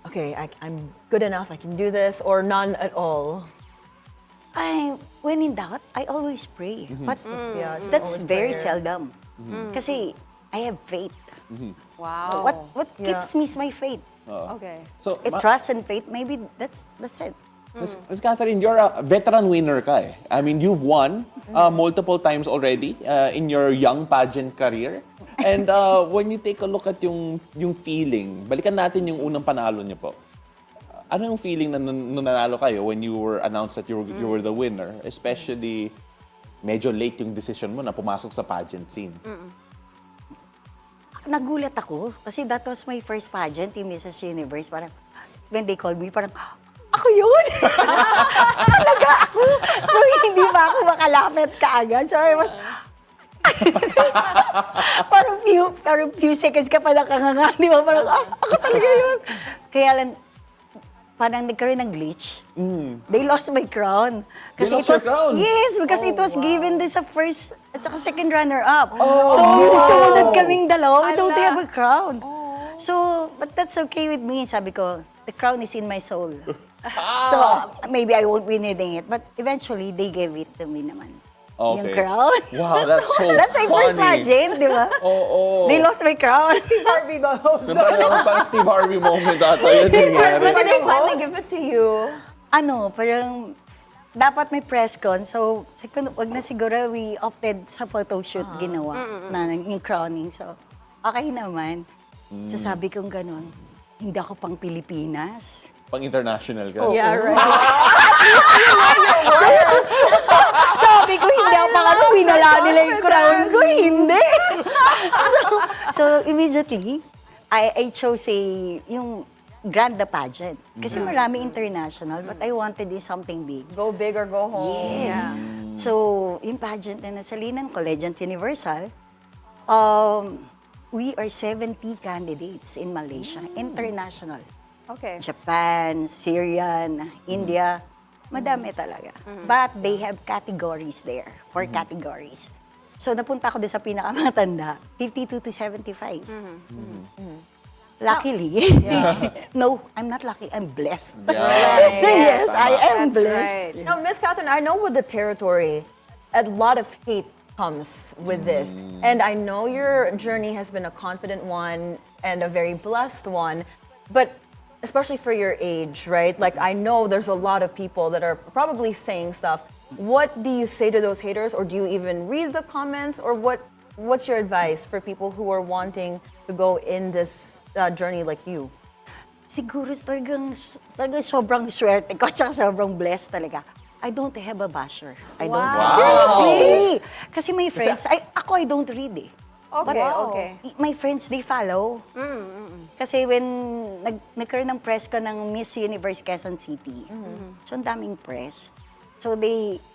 C: okay, I'm good enough, I can do this, or none at all?
P: When in doubt, I always pray. But
C: Yeah,
P: that's
C: always
P: very
C: prayer.
P: seldom. Kasi I have faith.
A: Wow.
P: What keeps me is my faith.
A: Okay.
B: So,
P: Trust and faith, maybe that's it.
B: Miss Catherine, you're a veteran winner ka eh. I mean, you've won multiple times already in your young pageant career. And when you take a look at yung feeling, balikan natin yung unang panalo niyo po. Ano yung feeling na nung nanalo kayo when you were announced that you were the winner? Especially, medyo late yung decision mo na pumasok sa pageant scene.
P: Nagulat ako kasi that was my first pageant in Mrs. Universe. Parang, when they called me, parang, ako yun! Talaga ako! So, hindi ba ako makalapit kaagad? So, I was... parang few seconds ka pa nakanganga, di ba? Parang, ako talaga yun! Kaya lang, parang nagkaroon ng glitch. They lost my crown.
B: They lost your crown?
P: Yes, because it was given this a first at saka second runner-up. So, sumunod kaming dalawa, we don't have a crown. So, but that's okay with me. Sabi ko, the crown is in my soul. So, maybe I won't be needing it. But eventually, they gave it to me naman.
B: Okay.
P: Yung crown.
B: Wow, that's so
P: That's my first
B: funny.
P: pageant, di ba?
B: Oo.
P: They lost my crown.
A: Harvey ba?
B: Parang Steve Harvey moment ata yun nangyari.
C: But they finally give it to you.
P: Parang dapat may press con. So, wag na siguro, we opted sa photo shoot ginawa na yung crowning. So, okay naman. So, sabi kong ganun. hindi ako pang Pilipinas.
B: Pang-international ka.
C: Yeah, right.
P: Sabi ko, hindi ako pang winala nila yung crown ko, hindi. so immediately, I chose yung Grand the pageant. Kasi marami international, but I wanted is something big.
C: Go big or go home.
P: Yes.
C: Yeah.
P: So, yung pageant na nasalinan ko, Legend Universal, we are 70 candidates in Malaysia, international.
A: Okay.
P: Japan, Syrian, India, madami talaga. But they have categories there, 4 categories. So, napunta ako doon sa pinakamatanda, 52 to 75. Luckily. No, I'm not lucky. I'm blessed.
C: Right.
P: Yes, I am
A: That's
P: blessed.
A: right.
C: Now, Miss Catherine, I know with the territory, a lot of hate comes with this. And I know your journey has been a confident one and a very blessed one. But especially for your age, right? Like, I know there's a lot of people that are probably saying stuff. What do you say to those haters? Or do you even read the comments? Or what's your advice for people who are wanting to go in this journey like you?
P: Siguro talagang sobrang swerte ko, tsaka sobrang blessed talaga. I don't have a basher. I don't. Seriously! Kasi my friends, I don't read eh.
A: Okay, okay.
P: My friends, they follow. Kasi when nagkaroon ng press ko ng Miss Universe Quezon City, so ang daming press. So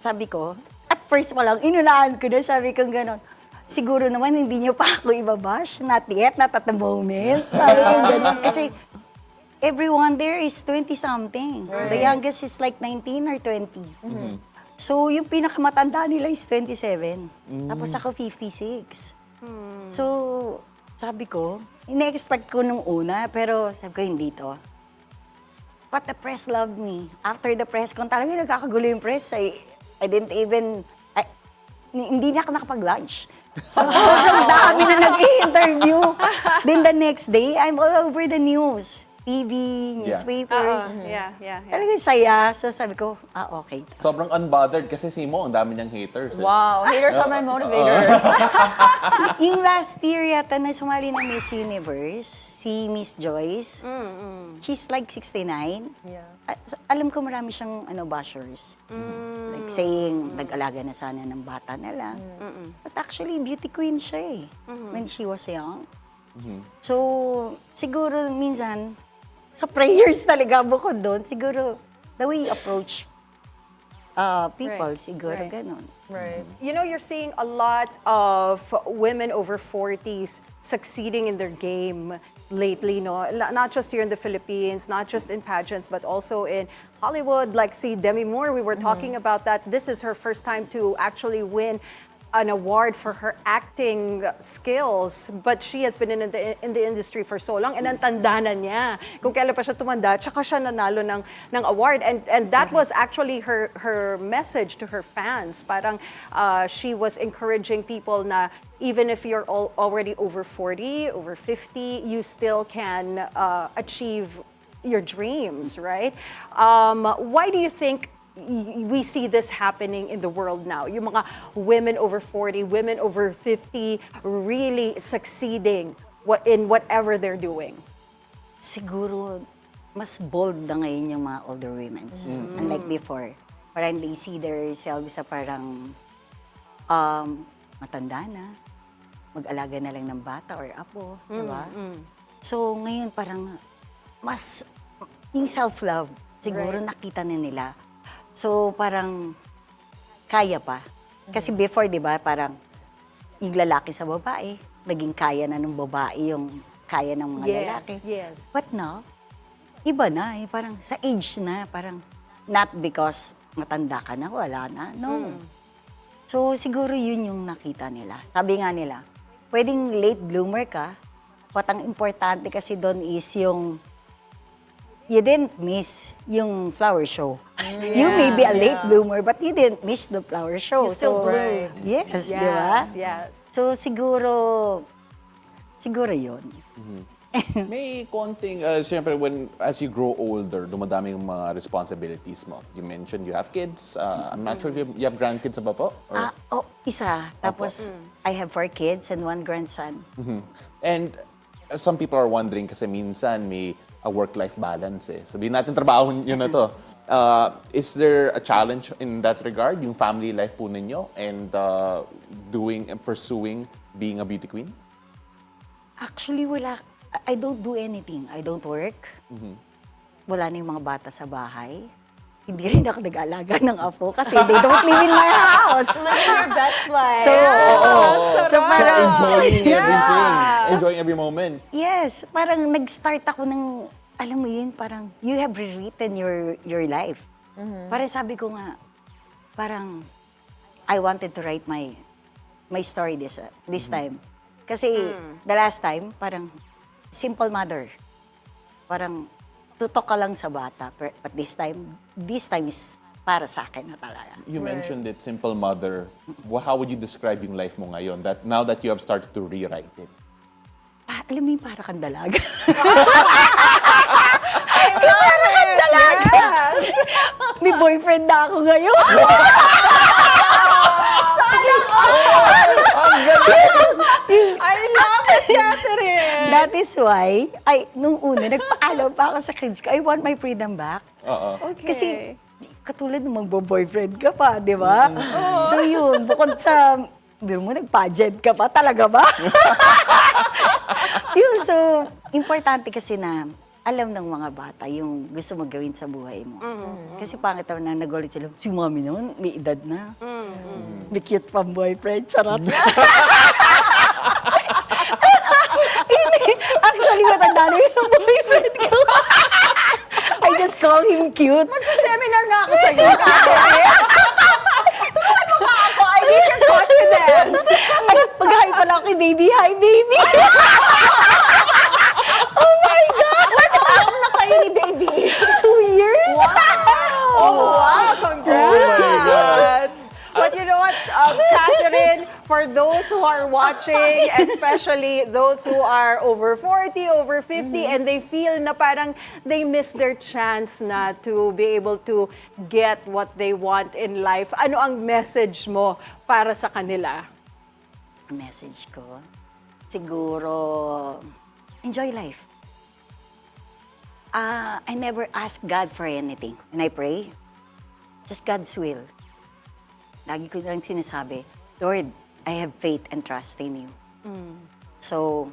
P: sabi ko, at first pa lang, inunahan ko na, sabi ko gano'n, siguro naman hindi niyo pa ako ibabash, not yet, not at the moment. Sabi ko gano'n, kasi everyone there is 20-something. Right. The youngest is like 19 or 20. So yung pinakamatanda nila is 27. Tapos ako 56. So, sabi ko, ina-expect ko nung una, pero sabi ko, hindi to. But the press loved me. After the press con, talaga nagkakagulo yung press. I didn't even, hindi na ako nakapag-lunch. So, sobrang dami na nag-i-interview. Then the next day, I'm all over the news. TV, newspapers.
A: Yeah.
P: Talagang saya. So sabi ko, okay.
B: Sobrang unbothered kasi si Mo, ang dami niyang haters.
C: Wow, haters are my motivators.
P: Yung last year yata na sumali ng Miss Universe, si Miss Joyce, she's like 69.
C: Yeah.
P: Alam ko marami siyang bashers. Like saying, nag-alaga na sana ng bata na lang. But actually, beauty queen siya when she was young. So, siguro minsan, sa prayers talaga bukod doon, siguro, the way you approach people, siguro ganon.
C: Right.
A: You know, you're seeing a lot of women over 40s succeeding in their game lately, no? Not just here in the Philippines, not just in pageants, but also in Hollywood. Like, see, Demi Moore, we were talking about that. This is her first time to actually win an award for her acting skills, but she has been in the industry for so long, and ang tanda na niya. Kung kailan pa siya tumanda, tsaka siya nanalo ng award, and that was actually her message to her fans. Parang she was encouraging people na even if you're already over 40, over 50, you still can achieve your dreams, right? Why do you think we see this happening in the world now? Yung mga women over 40, women over 50 really succeeding in whatever they're doing.
P: Siguro, mas bold na ngayon yung mga older women. Unlike before. Parang they see themselves sa parang matanda na, mag-alaga na lang ng bata or apo, diba? So, ngayon parang mas yung self-love, siguro nakita na nila. So, parang kaya pa. Kasi before, di ba, parang yung lalaki sa babae, naging kaya na ng babae yung kaya ng mga lalaki.
A: Yes.
P: But now, iba na. Parang sa age na, parang not because matanda ka na, wala na. No. So, siguro yun yung nakita nila. Sabi nga nila, pwedeng late bloomer ka, but ang importante kasi doon is yung you didn't miss yung flower show. You may be a late bloomer, but you didn't miss the flower show.
A: You still bloomed.
P: Yes, di ba?
A: Yes.
P: So, siguro yun.
B: May konting, siyempre, as you grow older, dumadami yung mga responsibilities mo. You mentioned you have kids. I'm not sure if you have grandkids ba po?
P: Isa. Tapos, I have 4 kids and 1 grandson.
B: And some people are wondering kasi minsan may a work-life balance eh. Sabihin natin trabaho yun na to. Is there a challenge in that regard, yung family life po ninyo and doing and pursuing being a beauty queen?
P: Actually, wala. I don't do anything. I don't work. Wala na yung mga bata sa bahay. Hindi rin ako nag-alaga ng apo kasi they don't live in my house.
C: Living your best life.
P: So, so
B: So
P: parang,
B: enjoying everything. Enjoying every moment.
P: yes, parang nag-start ako ng, alam mo yun, parang you have rewritten your life. Parang sabi ko nga, parang I wanted to write my story this time. Kasi the last time, parang simple mother. Parang tutok ka lang sa bata. But this time is para sa akin na talaga.
B: You mentioned it, simple mother. How would you describe yung life mo ngayon that now that you have started to rewrite it?
P: Alam mo yung para kang dalaga. Para kang dalaga. May boyfriend na ako ngayon.
A: Sana I love it, Catherine!
P: That is why, nung una, nagpaalam pa ako sa kids ko, I want my freedom back.
A: Okay.
P: Kasi, katulad ng magbo-boyfriend ka pa, di ba? So yun, bukod sa, biro mo, nag-pageant ka pa, talaga ba? Yun, so, importante kasi na, alam ng mga bata yung gusto mo gawin sa buhay mo. Kasi pangit naman na nag-ulit sila, si mami naman, may edad na. May cute pang boyfriend, charot. Actually, matanda na yung boyfriend ko. I just call him cute.
A: Magsa-seminar nga ako sa'yo, Catherine. Tulungan mo nga ako. I need your confidence.
P: Ay, mag-hi pala ako kay baby. Hi, baby. Oh my God!
C: How na kayo ni baby?
P: 2 years?
A: Oh, wow. Congrats. But you know what, Catherine, for those who are watching, especially those who are over 40, over 50, and they feel na parang they miss their chance na to be able to get what they want in life, ano ang message mo para sa kanila?
P: Message ko, siguro, enjoy life. I never ask God for anything. When I pray, just God's will. Lagi ko lang sinasabi, Lord, I have faith and trust in you. So,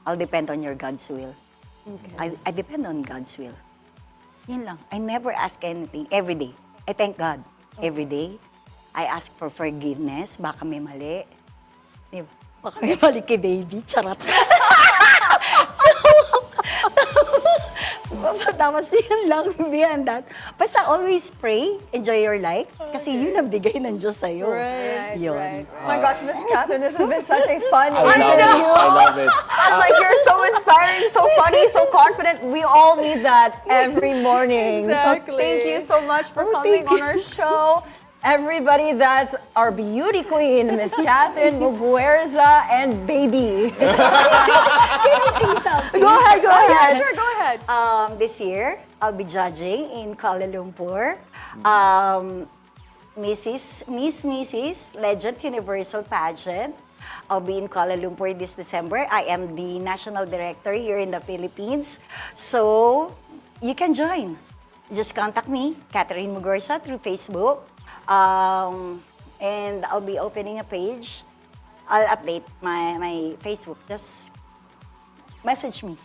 P: I'll depend on your God's will. Okay. I depend on God's will. Yun lang. I never ask anything every day. I thank God every day. I ask for forgiveness. Baka may mali. Diba? Baka may mali kay baby. Charot. Tapos yun lang, beyond that. Basta always pray, enjoy your life, kasi yun ang bigay ng Diyos sa'yo.
C: Right,
P: Yun.
C: right. Oh my gosh, Miss Catherine, this has been such a fun
B: I love it.
C: And like, you're so inspiring, so funny, so confident. We all need that every morning.
A: Exactly.
C: So thank you so much for coming on our show. Everybody, that's our beauty queen, Miss Catherine Muguerza and baby.
P: Can I say something?
C: Go ahead, go ahead.
A: Sure, go ahead.
P: This year, I'll be judging in Kuala Lumpur. Miss Legend Universal Pageant. I'll be in Kuala Lumpur this December. I am the national director here in the Philippines. So, you can join. Just contact me, Catherine Muguerza, through Facebook. And I'll be opening a page. I'll update my Facebook. Just message me.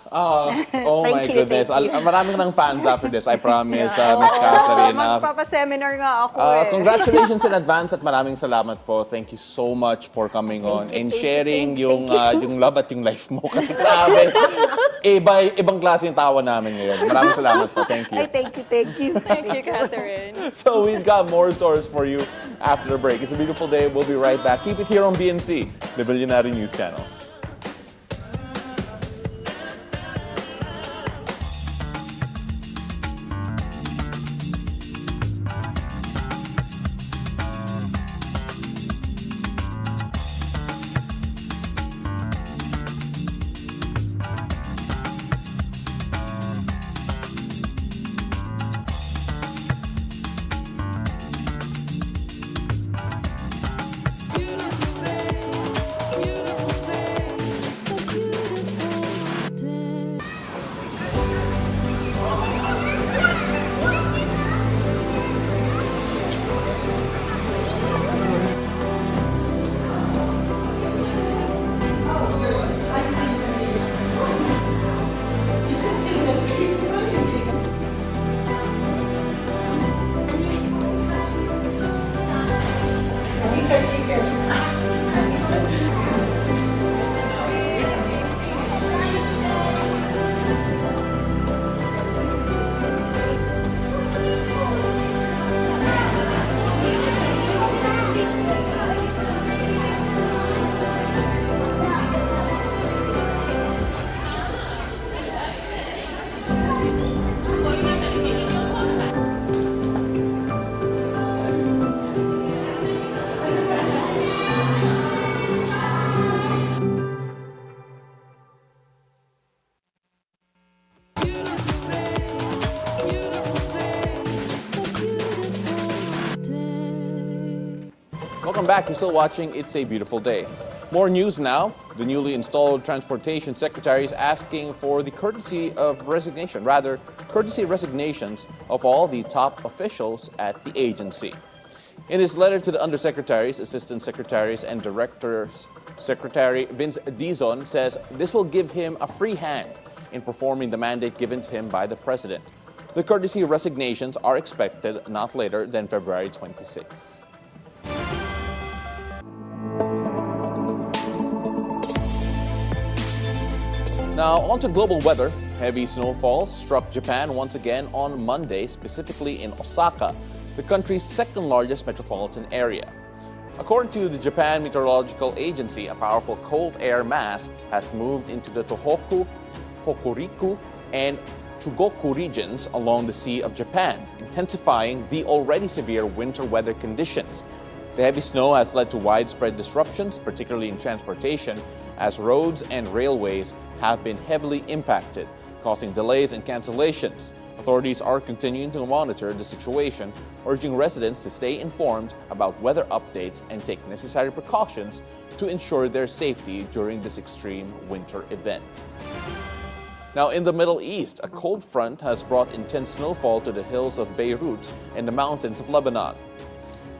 B: Oh my
P: Thank you,
B: goodness.
P: thank you.
B: Marami ka ng fans after this, I promise, Miss Catherine.
A: Magpapaseminar nga ako
B: Congratulations in advance at maraming salamat po. Thank you so much for coming on and sharing yung love at yung life mo. Kasi grabe, ibang klase yung tawa namin ngayon. Maraming salamat po. Thank you.
P: Ay, thank you, thank you.
A: Thank you, Catherine.
B: So we've got more stories for you after the break. It's a beautiful day. We'll be right back. Keep it here on BNC, the Bilyonaryo News Channel. welcome back. You're still watching It's a Beautiful Day. More news now. The newly installed Transportation Secretary is asking for the courtesy resignations of all the top officials at the agency. In his letter to the undersecretaries, assistant secretaries, and directors, Secretary Vince Dizon says this will give him a free hand in performing the mandate given to him by the president. The courtesy resignations are expected not later than February 26. Now, on to global weather. Heavy snowfall struck Japan once again on Monday, specifically in Osaka, the country's second largest metropolitan area. According to the Japan Meteorological Agency, a powerful cold air mass has moved into the Tohoku, Hokuriku, and Chugoku regions along the Sea of Japan, intensifying the already severe winter weather conditions. The heavy snow has led to widespread disruptions, particularly in transportation, as roads and railways have been heavily impacted, causing delays and cancellations. Authorities are continuing to monitor the situation, urging residents to stay informed about weather updates and take necessary precautions to ensure their safety during this extreme winter event. Now, in the Middle East, a cold front has brought intense snowfall to the hills of Beirut and the mountains of Lebanon.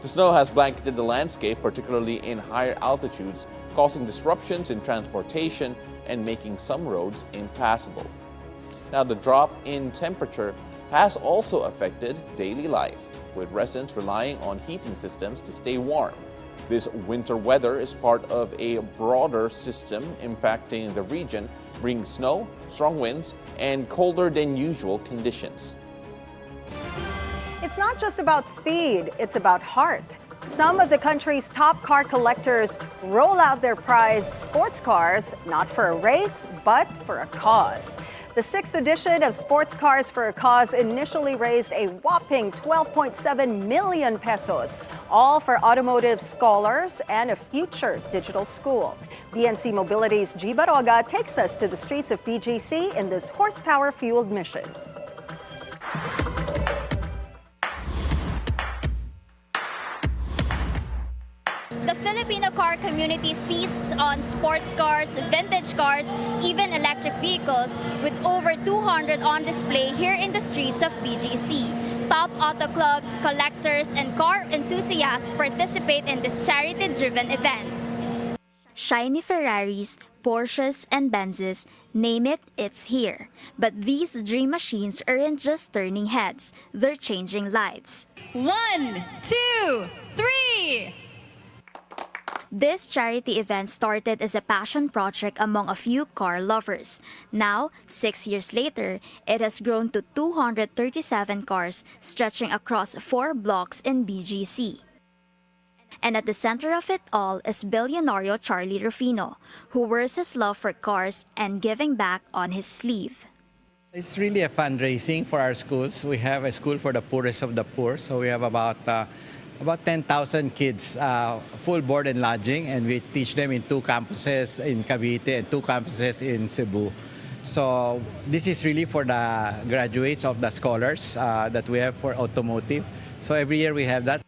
B: The snow has blanketed the landscape, particularly in higher altitudes, causing disruptions in transportation and making some roads impassable. Now, the drop in temperature has also affected daily life, with residents relying on heating systems to stay warm. This winter weather is part of a broader system impacting the region, bringing snow, strong winds, and colder than usual conditions.
A: It's not just about speed, it's about heart. Some of the country's top car collectors roll out their prized sports cars, not for a race, but for a cause. The 6th edition of Sports Cars for a Cause initially raised a whopping 12.7 million pesos, all for automotive scholars and a future digital school. BNC Mobility's G. Baroga takes us to the streets of BGC in this horsepower-fueled mission.
Q: The Filipino car community feasts on sports cars, vintage cars, even electric vehicles, with over 200 on display here in the streets of BGC. Top auto clubs, collectors, and car enthusiasts participate in this charity-driven event.
R: Shiny Ferraris, Porsches, and Benzes, name it, it's here. But these dream machines aren't just turning heads, they're changing lives.
Q: 1, 2, 3!
R: This charity event started as a passion project among a few car lovers. Now, 6 years later, it has grown to 237 cars stretching across 4 blocks in BGC. And at the center of it all is Bilyonaryo Charlie Rufino, who wears his love for cars and giving back on his sleeve.
S: It's really a fundraising for our schools. We have a school for the poorest of the poor, so we have about 10,000 kids, full board and lodging, and we teach them in 2 campuses in Cavite and 2 campuses in Cebu. So this is really for the graduates of the scholars that we have for automotive. So every year we have that.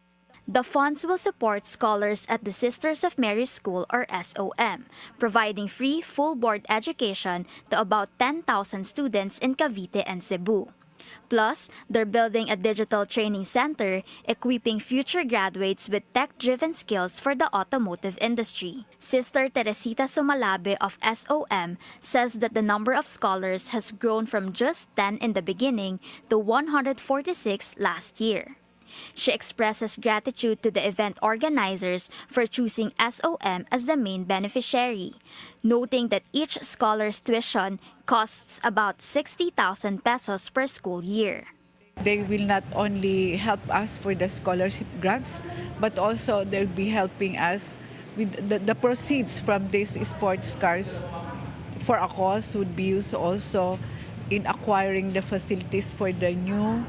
R: The funds will support scholars at the Sisters of Mary School or SOM, providing free full board education to about 10,000 students in Cavite and Cebu. Plus, they're building a digital training center, equipping future graduates with tech-driven skills for the automotive industry. Sister Teresita Sumalabe of SOM says that the number of scholars has grown from just 10 in the beginning to 146 last year. She expresses gratitude to the event organizers for choosing SOM as the main beneficiary, noting that each scholar's tuition costs about 60,000 pesos per school year.
T: They will not only help us for the scholarship grants, but also they'll be helping us with the proceeds from these sports cars for a cause would be used also in acquiring the facilities for the new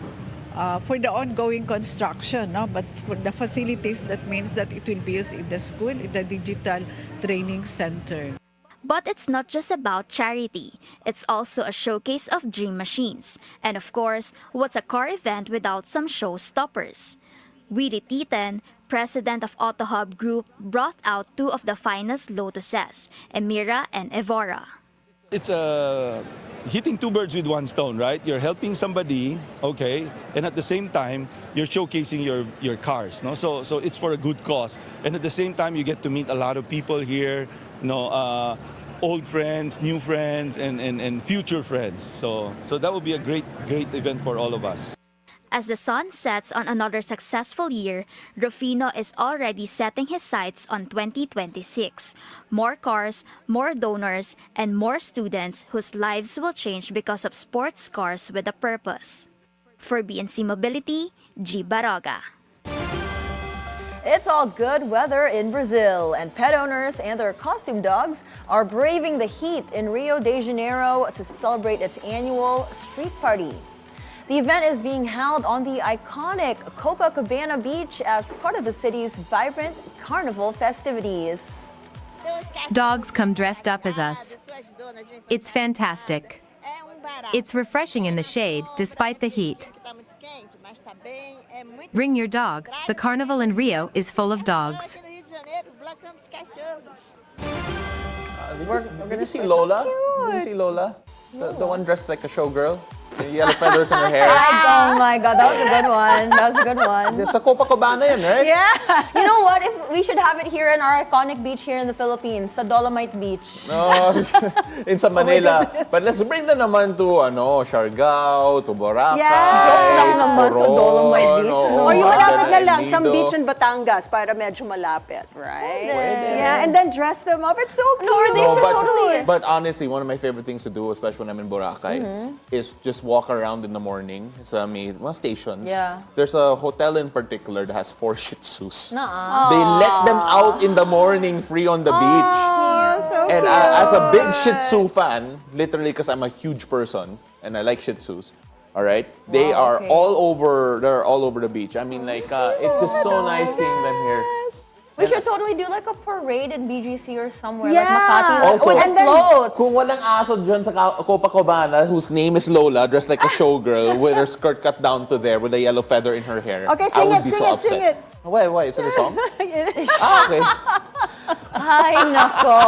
T: for the ongoing construction, no? But for the facilities, that means that it will be used in the school, in the digital training center.
R: But it's not just about charity. It's also a showcase of dream machines. And of course, what's a car event without some showstoppers? Willie Titen, president of AutoHub Group brought out two of the finest Lotuses, Emira and Evora.
U: It's hitting two birds with one stone, right? You're helping somebody, okay, and at the same time, you're showcasing your cars, no? So it's for a good cause. And at the same time, you get to meet a lot of people here, old friends, new friends, and future friends. So that would be a great event for all of us.
R: As the sun sets on another successful year, Rufino is already setting his sights on 2026. More cars, more donors, and more students whose lives will change because of sports cars with a purpose. For BNC Mobility, G. Baraga.
C: It's all good weather in Brazil, and pet owners and their costume dogs are braving the heat in Rio de Janeiro to celebrate its annual street party. The event is being held on the iconic Copacabana beach as part of the city's vibrant carnival festivities.
V: Dogs come dressed up as us. It's fantastic. It's refreshing in the shade despite the heat. Bring your dog. The carnival in Rio is full of dogs.
B: Did you see Lola? Did you see Lola? The one dressed like a showgirl? The yellow feathers in her hair.
C: Oh my God, that was a good one. That was a good one.
B: Sa Copacabana yun, right?
C: Yeah. You know what? If we should have it here in our iconic beach here in the Philippines, sa Dolomite Beach.
B: No, in sa Manila. But let's bring them naman to Siargao, to Boracay.
A: Joke lang
C: naman sa Dolomite Beach.
A: Or yung malapit na lang, some beach in Batangas para medyo malapit, right? Yeah, and then dress them up. It's so cute.
C: No, they should totally.
B: But honestly, one of my favorite things to do, especially when I'm in Boracay, is just walk around in the morning sa may mga stations.
C: Yeah.
B: There's a hotel in particular that has 4 Shih Tzus.
C: Nuh-uh.
B: They let them out in the morning free on the beach.
A: So
B: And
A: cute.
B: as a big Shih Tzu fan, literally because I'm a huge person and I like Shih Tzus, all right, they are all over. They're all over the beach. I mean, like it's just so nice seeing them here.
C: We should totally do like a parade in BGC or somewhere.
A: Yeah.
C: Like Makati.
B: Also,
C: with floats.
B: Kung walang aso dyan sa Copacabana whose name is Lola, dressed like a showgirl with her skirt cut down to there with a yellow feather in her hair,
A: Okay,
B: I
A: sing
B: would
A: it,
B: be
A: sing
B: so
A: it,
B: upset.
A: sing it.
B: Why? Is it a song? Okay.
C: Ay, nako.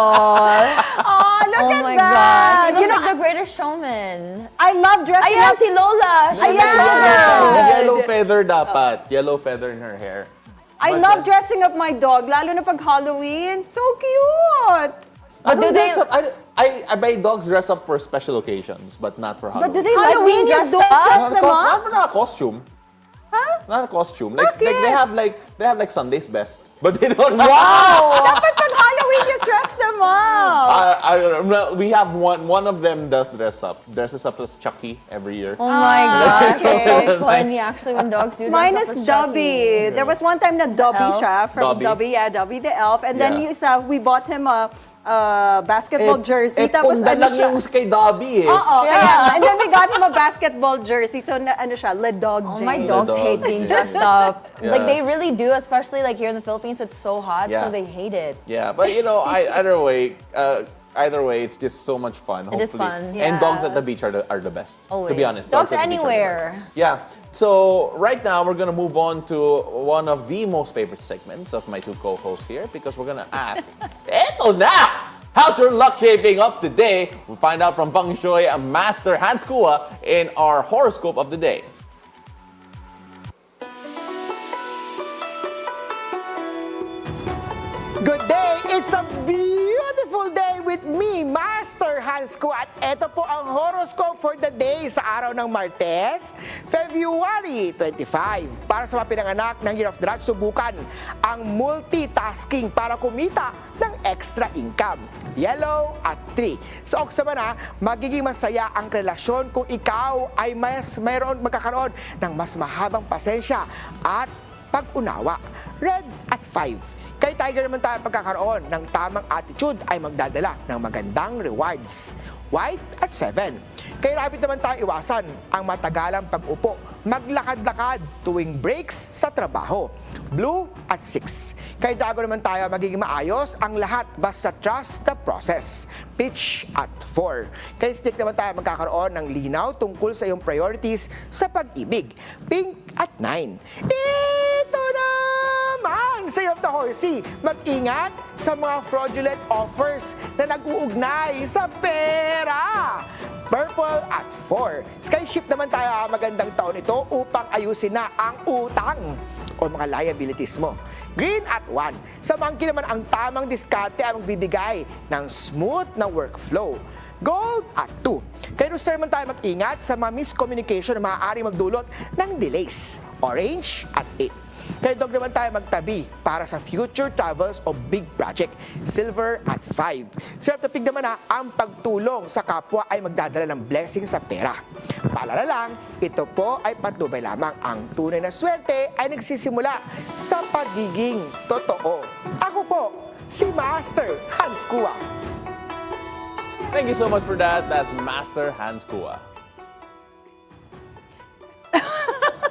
A: Oh, look
C: Oh
A: at
C: my
A: that.
C: gosh. She
A: You
C: looks
A: know,
C: like the greatest showman.
A: I love dressing
C: Ayan,
A: up.
C: si Lola. She's
A: Ayan.
C: a showgirl.
B: Yellow feather dapat. Yellow feather in her hair.
A: I love dressing up my dog, lalo na pag Halloween. So cute.
B: I don't dress up. I buy dogs dress up for special occasions, but not for Halloween.
C: But do they like being
A: Halloween, you
C: dressed
A: don't
C: up?
A: dress them up?
B: Not a costume.
A: Huh?
B: Not a costume. Like they have like Sunday's best, but they don't.
C: Wow.
A: Dapat pag Halloween, you dress them up.
B: We have one of them dresses up as Chucky every year.
C: Oh my gosh, it's so funny actually when dogs do
A: Mine
C: dress up
A: is
C: as
A: Dobby. There was one time na Dobby
C: Elf?
A: siya from
B: Dobby?
A: Dobby the elf. And then
B: Yeah.
A: we bought him a basketball jersey. Tapos
B: pundan
A: ano
B: lang
A: siya?
B: yung kay Dobby eh.
A: Oo,
C: Yeah.
A: kaya. And then we got him a basketball jersey. So ano siya, Le Dog
C: Oh, my
A: James.
C: dogs
B: dog
C: hate being
B: James.
C: dressed up.
B: Yeah.
C: Like they really do, especially like here in the Philippines, it's so hot,
B: Yeah.
C: so they hate it.
B: Yeah, but either way, it's just so much fun.
C: It is
B: Hopefully.
C: fun.
B: And dogs at the
C: Yes.
B: beach are the best.
C: Always.
B: To be honest,
C: Dogs
B: at the beach are the
C: anywhere.
B: best. Yeah. So right now we're gonna move on to one of the most favorite segments of my two co-hosts here because we're gonna ask, Eto na! How's your luck shaping up today? We'll find out from Bang Shoy, a master Hans Kua, in our horoscope of the day.
W: Good day! It's a beautiful day with me, Master Hans ko. At ito po ang horoscope for the day sa araw ng Martes, February 25. Para sa mga pinanganak ng Year of the Rat, subukan ang multitasking para kumita ng extra income. Yellow at 3. Sa Oksabana, magiging masaya ang relasyon kung ikaw ay magkakaroon ng mas mahabang pasensya at pag-unawa. Red at 5. Kay Tiger naman tayo pagkakaroon ng tamang attitude ay magdadala ng magandang rewards. White at 7. Kay Rabbit naman tayo iwasan ang matagalang pag-upo. Maglakad-lakad tuwing breaks sa trabaho. Blue at 6. Kay Drago naman tayo magiging maayos ang lahat basta trust the process. Peach at 4. Kay Stick naman tayo magkakaroon ng linaw tungkol sa iyong priorities sa pag-ibig. Pink at 9. Ito naman Fiancé of the Horsey, mag-ingat sa mga fraudulent offers na nag-uugnay sa pera. Purple at 4. Skyship naman tayo magandang taon ito upang ayusin na ang utang o mga liabilities mo. Green at 1. Sa monkey naman ang tamang diskarte ang magbibigay ng smooth na workflow. Gold at 2. Kay Rooster naman tayo mag-ingat sa mga miscommunication na maaari magdulot ng delays. Orange at 8. Kay Dog naman tayo magtabi para sa future travels o big project. Silver at 5. Sa Pig naman ang pagtulong sa kapwa ay magdadala ng blessing sa pera. Paalala lang, ito po ay patnubay lamang. Ang tunay na swerte ay nagsisimula sa pagiging totoo. Ako po, si Master Hans Kua.
B: Thank you so much for that. That's Master Hans Kua.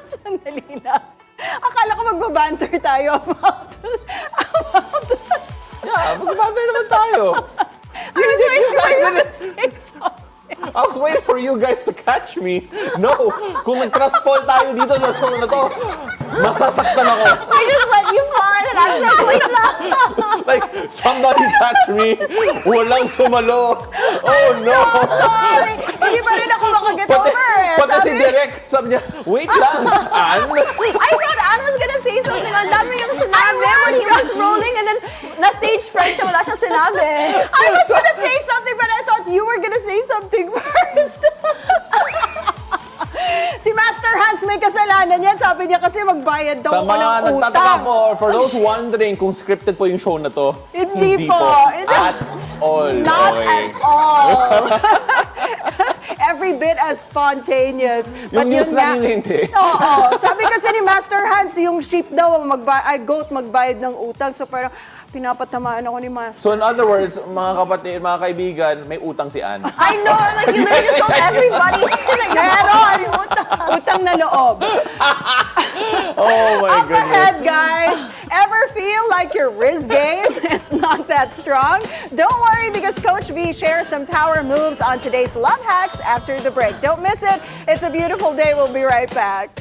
A: Sandali lang. Akala ko magbabanter tayo about
B: Yeah, magbabanter naman tayo.
A: I was waiting for you to say something.
B: I was waiting for you guys to catch me. No, kung nag-trust fall tayo dito sa show na to, masasaktan ako.
C: I just let you fall and I was like, wait lang.
B: Like, somebody catch me. Walang sumalo. Oh no.
A: Sorry. Hindi pa rin ako makaget over eh.
B: Pati si Direk, sabi niya, wait lang, Anne.
C: I thought Anne was gonna say something. Ang dami yung sinabi when he was rolling and then na-stage fright siya, wala siya sinabi.
A: I was gonna say something but I thought you were gonna say something first. Si Master Hans may kasalanan yan. Sabi niya kasi magbayad daw
B: Sa
A: ako ng
B: mga
A: utang.
B: nagtataka po, for those wondering kung scripted po yung show na to,
A: Hindi po.
B: At all.
A: Not
B: okay.
A: at all. Every bit as spontaneous.
B: Yung news na hindi.
A: Oo. Sabi kasi ni Master Hans, yung sheep daw, goat magbayad ng utang. So parang pinapatamaan ako ni Master.
B: So in other words, mga kapatid, mga kaibigan, may utang si Anne.
C: I know, like you really just told everybody. Like,
A: Meron! Utang na loob.
B: Oh my
A: Up
B: goodness.
A: ahead, guys. Ever feel like your Riz game is not that strong? Don't worry because Coach V shares some power moves on today's Love Hacks after the break. Don't miss it. It's a beautiful day. We'll be right back.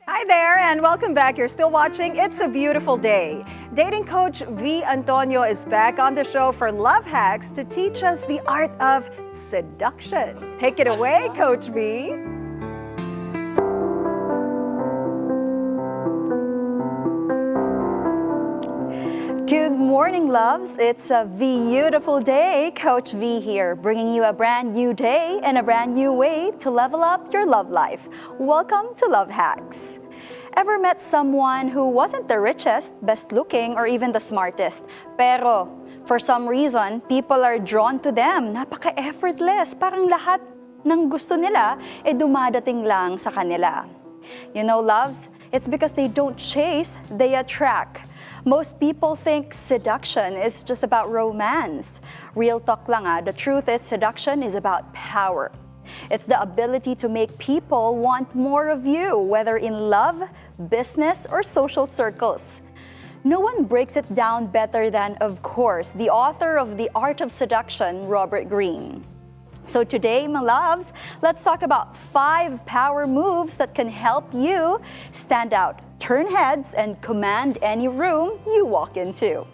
A: Hi there and welcome back. You're still watching It's a Beautiful Day. Dating coach V. Antonio is back on the show for Love Hacks to teach us the art of seduction. Take it away, Coach V.
C: Good morning, loves. It's a beautiful day. Coach V here, bringing you a brand new day and a brand new way to level up your love life. Welcome to Love Hacks. Ever met someone who wasn't the richest, best looking, or even the smartest, pero for some reason, people are drawn to them. Napaka-effortless. Parang lahat ng gusto nila dumadating lang sa kanila. You know, loves, it's because they don't chase, they attract. Most people think seduction is just about romance. Real talk lang the truth is seduction is about power. It's the ability to make people want more of you, whether in love, business, or social circles. No one breaks it down better than, of course, the author of The Art of Seduction, Robert Greene. So today, my loves, let's talk about 5 power moves that can help you stand out, turn heads, and command any room you walk into.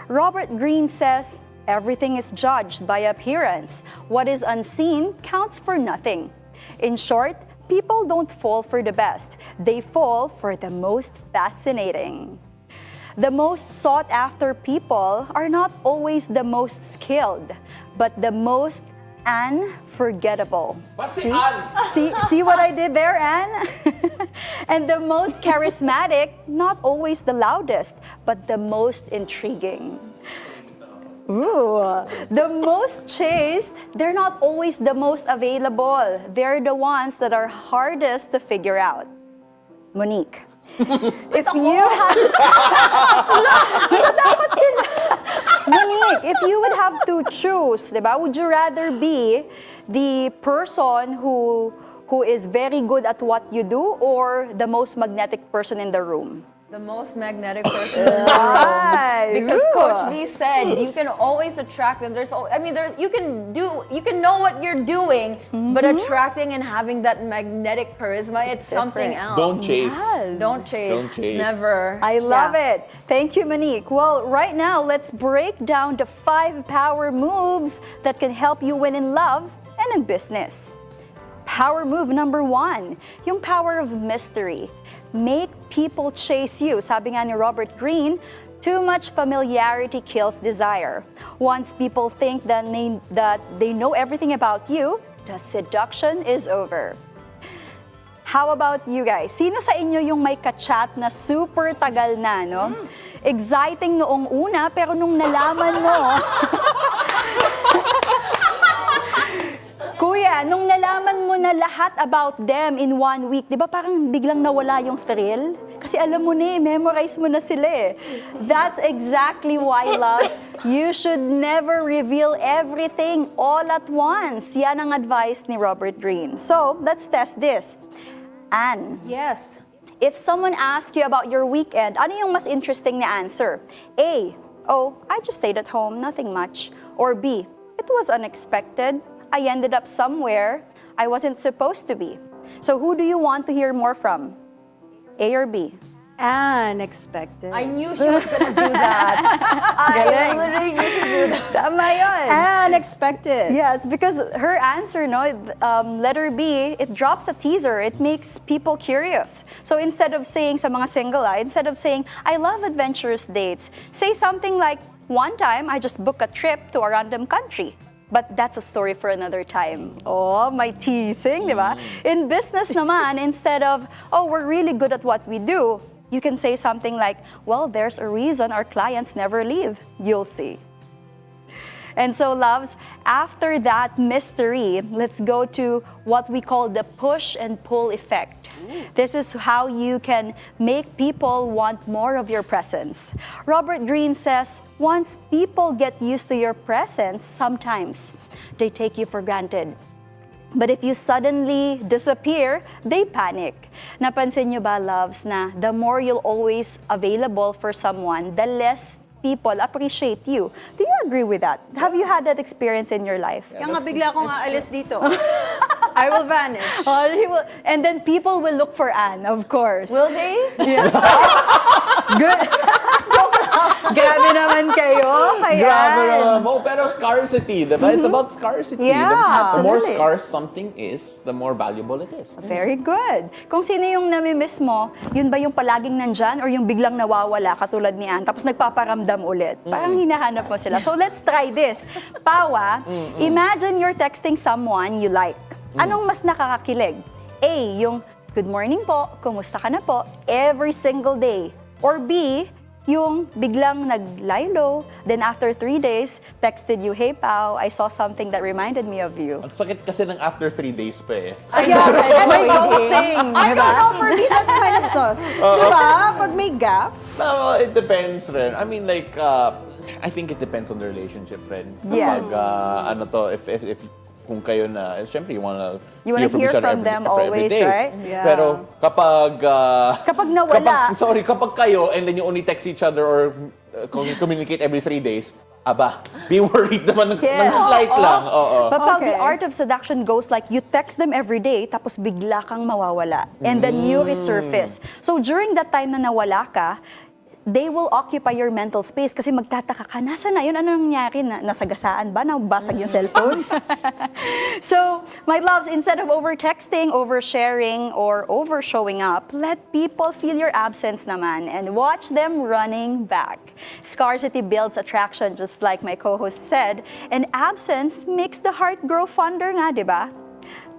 C: Robert Greene says, everything is judged by appearance. What is unseen counts for nothing. In short, people don't fall for the best. They fall for the most fascinating. The most sought-after people are not always the most skilled, but the most
P: unforgettable.
B: What's si Anne?
P: See what I did there, Anne? And the most charismatic, not always the loudest, but the most intriguing. Ooh, the most chaste, they're not always the most available. They're the ones that are hardest to figure out. Monique, if you had... Dapat sila. Monique, if you would have to choose, diba, would you rather be the person who is very good at what you do or the most magnetic person in the room?
C: The most magnetic person in the room. Because Coach V said you can always attract them. You can know what you're doing, but attracting and having that magnetic charisma, it's something else.
B: Don't chase.
P: Yes.
C: Don't chase.
B: Don't chase.
C: Never.
P: I love it. Thank you, Monique. Well, right now, let's break down the 5 power moves that can help you win in love and in business. Power move number 1, yung power of mystery. Make people chase you. Sabi nga ni Robert Greene, too much familiarity kills desire. Once people think that they know everything about you, the seduction is over. How about you guys? Sino sa inyo yung may ka-chat na super tagal na, no? Exciting noong una, pero nung nalaman mo... Kuya, nung nalaman mo na lahat about them in 1 week, di ba parang biglang nawala yung thrill? Kasi alam mo na memorize mo na sila eh. That's exactly why, loves, you should never reveal everything all at once. Yan ang advice ni Robert Greene. So, let's test this. Anne.
A: Yes.
P: If someone asks you about your weekend, ano yung mas interesting na answer? A, oh, I just stayed at home, nothing much. Or B, it was unexpected. I ended up somewhere I wasn't supposed to be. So who do you want to hear more from? A or B?
A: Unexpected.
C: I knew she was gonna do that. I literally knew she would do that.
P: Tama yun.
A: Unexpected.
P: Yes, because her answer, no, letter B, it drops a teaser. It makes people curious. So instead of saying sa mga single, instead of saying, I love adventurous dates, say something like, one time I just booked a trip to a random country. But that's a story for another time. Oh, my teasing, di ba? In business naman, instead of, oh, we're really good at what we do, you can say something like, well, there's a reason our clients never leave. You'll see. And so, loves, after that mystery, let's go to what we call the push and pull effect. This is how you can make people want more of your presence. Robert Greene says, once people get used to your presence, sometimes they take you for granted. But if you suddenly disappear, they panic. Napansin nyo ba, loves, na the more you'll always available for someone, the less people appreciate you. Do you agree with that? Have you had that experience in your life?
A: Kaya nga bigla akong aalis dito. I will vanish.
P: And then people will look for Anne, of course.
C: Will they?
P: Yeah. Good. Grabe naman kayo.
B: Grabe naman mo. Pero scarcity, diba? It's about scarcity.
P: Yeah,
B: The more
P: absolutely.
B: scarce something is, the more valuable it is.
P: Very good. Kung sino yung namimiss mo, yun ba yung palaging nandyan or yung biglang nawawala katulad ni Anne tapos nagpaparamdam ulit? Parang hinahanap mo sila. So let's try this. Pawa, imagine you're texting someone you like. Anong mas nakakakilig? A, yung good morning po, kumusta ka na po, every single day. Or B, yung biglang nag-lie low, then after 3 days, texted you, hey Pao, I saw something that reminded me of you.
B: Ang sakit kasi ng after 3 days pa eh.
A: I don't know, for me, that's kind of sus. Diba? Pag may gap.
B: No, it depends rin. I mean, like, I think it depends on the relationship rin.
P: Yes.
B: Kapag, if kung kayo na, syempre, you wanna
P: hear
B: each other
P: from them
B: every
P: always,
B: day.
P: right?
A: Yeah.
B: Pero kapag
P: nawala.
B: kapag kayo and then you only text each other or communicate every 3 days, be worried naman ng slight lang. Oo.
P: But Pao, the art of seduction goes like you text them every day tapos bigla kang mawawala and then you resurface. So during that time na nawala ka,
D: they will occupy your mental space kasi magtataka ka, nasa na yun? Ano nangyari? Nasagasaan ba? Nabasag yung cellphone? So, my loves, instead of over-texting, over-sharing, or over-showing up, let people feel your absence naman and watch them running back. Scarcity builds attraction, just like my co-host said, and absence makes the heart grow fonder nga, di ba?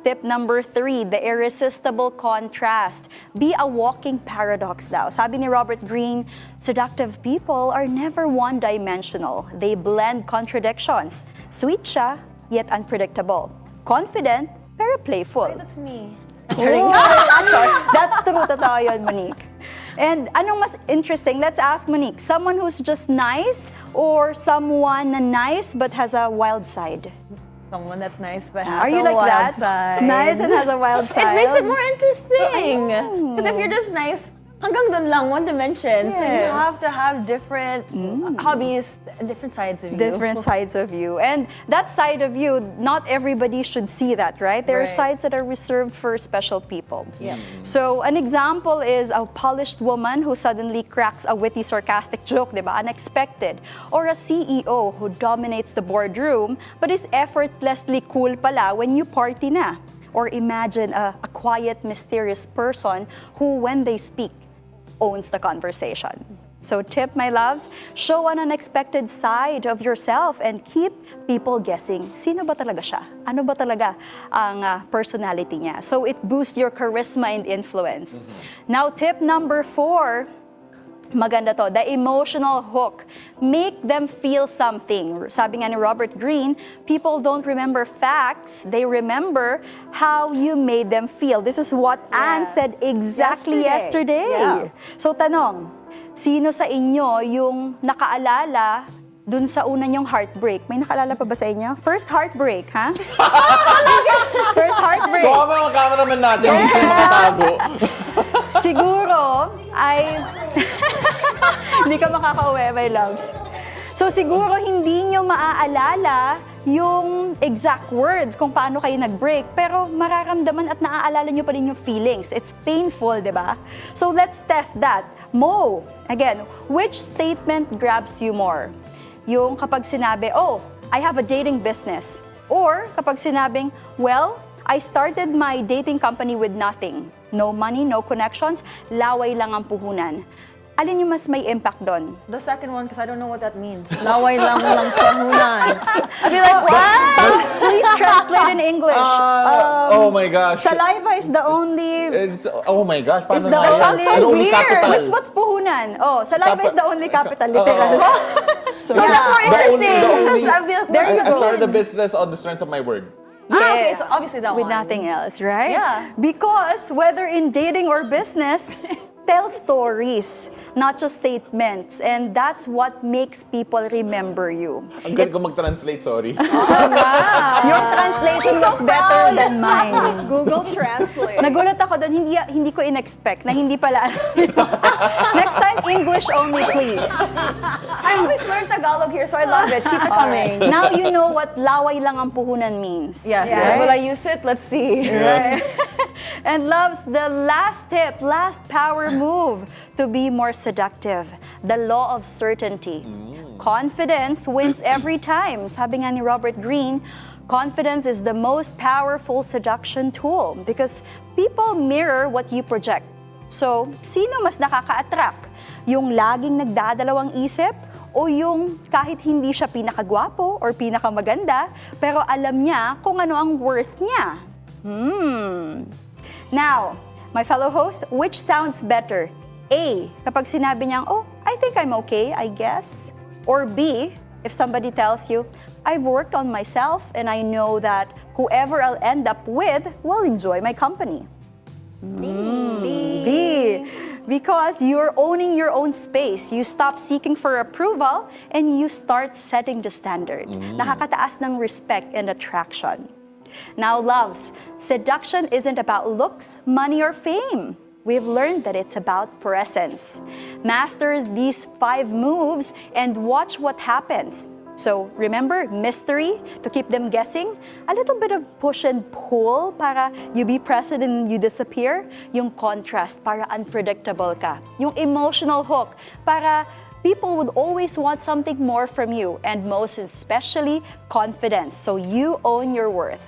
D: Tip number 3, the irresistible contrast. Be a walking paradox daw. Sabi ni Robert Greene, seductive people are never one-dimensional. They blend contradictions. Sweet siya, yet unpredictable. Confident, pero playful.
C: That's me.
D: That's true, totoo yun, Monique. And anong mas interesting? Let's ask Monique, someone who's just nice or someone na nice but has a wild side?
C: Someone that's nice but has
D: Are you
C: a
D: like
C: wild
D: that?
C: side.
D: Nice and has a wild side?
C: It makes it more interesting. Because if you're just nice, hanggang dun lang, one dimension. So you
D: Yes.
C: have to have different hobbies, different sides of you.
D: Different sides of you. And that side of you, not everybody should see that, right? There are
C: Right.
D: sides that are reserved for special people.
C: Yeah.
D: So an example is a polished woman who suddenly cracks a witty, sarcastic joke, di ba? Unexpected. Or a CEO who dominates the boardroom but is effortlessly cool pala when you party na. Or imagine a quiet, mysterious person who, when they speak, owns the conversation. So tip, my loves, show an unexpected side of yourself and keep people guessing. Sino ba talaga siya? Ano ba talaga ang personality niya? So it boosts your charisma and influence. Now, tip number 4, maganda to, the emotional hook. Make them feel something. Sabi nga ni Robert Greene, people don't remember facts, they remember how you made them feel. This is what Anne said exactly yesterday.
A: Yeah.
D: So tanong, sino sa inyo yung nakaalala dun sa una niyong heartbreak? May nakaalala pa ba sa inyo? First heartbreak, ha? First heartbreak.
B: Baka mga cameraman natin, hindi sila nakatago.
D: Siguro ay hindi ka makakauwi, my loves. So siguro hindi nyo maaalala yung exact words kung paano kayo nag-break, pero mararamdaman at naaalala nyo pa rin yung feelings. It's painful, di ba? So let's test that. Mo, again, which statement grabs you more? Yung kapag sinabi, oh, I have a dating business. Or kapag sinabing, well, I started my dating company with nothing. No money, no connections, laway lang ang puhunan. Alin yung mas may impact doon?
C: The second one, because I don't know what that means. Laway lang pahunan. I'd be like, what?
D: Please translate in English.
B: Oh my gosh.
D: Saliva is the only...
B: Oh my gosh,
D: Is
B: paano
D: the
B: nga yan?
D: only...
B: Ano, only capital.
D: What's puhunan? Oh, saliva is the only capital, literal.
C: So that's more interesting. Because I'd be like,
B: I started a business on the strength of my word.
C: okay, so obviously that
D: With
C: one.
D: nothing else, right?
C: Yeah.
D: Because whether in dating or business, tell stories, not just statements. And that's what makes people remember you.
B: Ang galing ko mag-translate, sorry.
D: Your translation was better than mine.
A: Google Translate.
D: Nagulat ako doon, hindi ko in-expect na hindi pala. Next time, English only, please.
C: I always learn Tagalog here, so I love it. Keep it coming.
D: Now you know what laway lang ang puhunan means.
C: Yes.
D: Right?
C: Will I use it? Let's see.
D: Right. And loves, the last tip, last power move to be more seductive. The law of certainty. Confidence wins every time. Sabi nga ni Robert Greene, confidence is the most powerful seduction tool because people mirror what you project. So, sino mas nakaka-attract? Yung laging nagdadalawang isip o yung kahit hindi siya pinakagwapo or pinakamaganda, pero alam niya kung ano ang worth niya? Now, my fellow host, which sounds better? A, kapag sinabi niyang, oh, I think I'm okay, I guess. Or B, if somebody tells you, I've worked on myself and I know that whoever I'll end up with will enjoy my company. B. Because you're owning your own space. You stop seeking for approval and you start setting the standard. Nakakataas ng respect and attraction. Now, loves, seduction isn't about looks, money, or fame. We've learned that it's about presence. Master these 5 moves and watch what happens. So remember, mystery, to keep them guessing. A little bit of push and pull para you be present and you disappear. Yung contrast para unpredictable ka. Yung emotional hook para people would always want something more from you. And most especially, confidence. So you own your worth.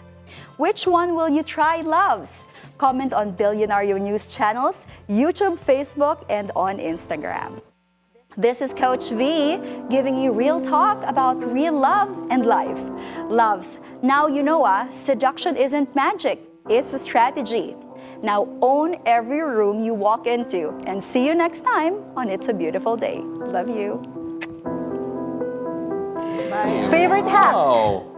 D: Which one will you try, loves? Comment on Bilyonaryo News channels, YouTube, Facebook, and on Instagram. This is Coach V giving you real talk about real love and life. Loves, now you know seduction isn't magic, it's a strategy. Now own every room you walk into and see you next time on It's a Beautiful Day. Love you.
A: Bye.
D: Favorite hack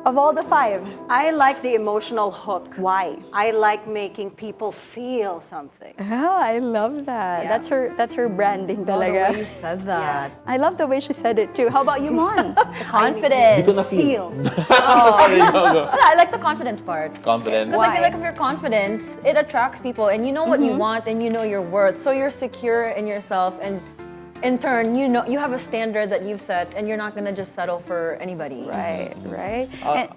D: of all the 5?
A: I like the emotional hook.
D: Why?
A: I like making people feel something.
D: Oh, I love that.
A: Yeah.
D: That's her branding
C: The
D: talaga.
C: way you said that.
D: I love the way she said it too. How about you, Mon?
C: Confidence.
B: Hindi ko na feel.
C: Sorry, I like the confidence part.
B: Confidence.
C: Because I feel like if you're confident, it attracts people and you know what you want and you know your worth. So you're secure in yourself and in turn, you know you have a standard that you've set and you're not gonna just settle for anybody.
D: Right, right.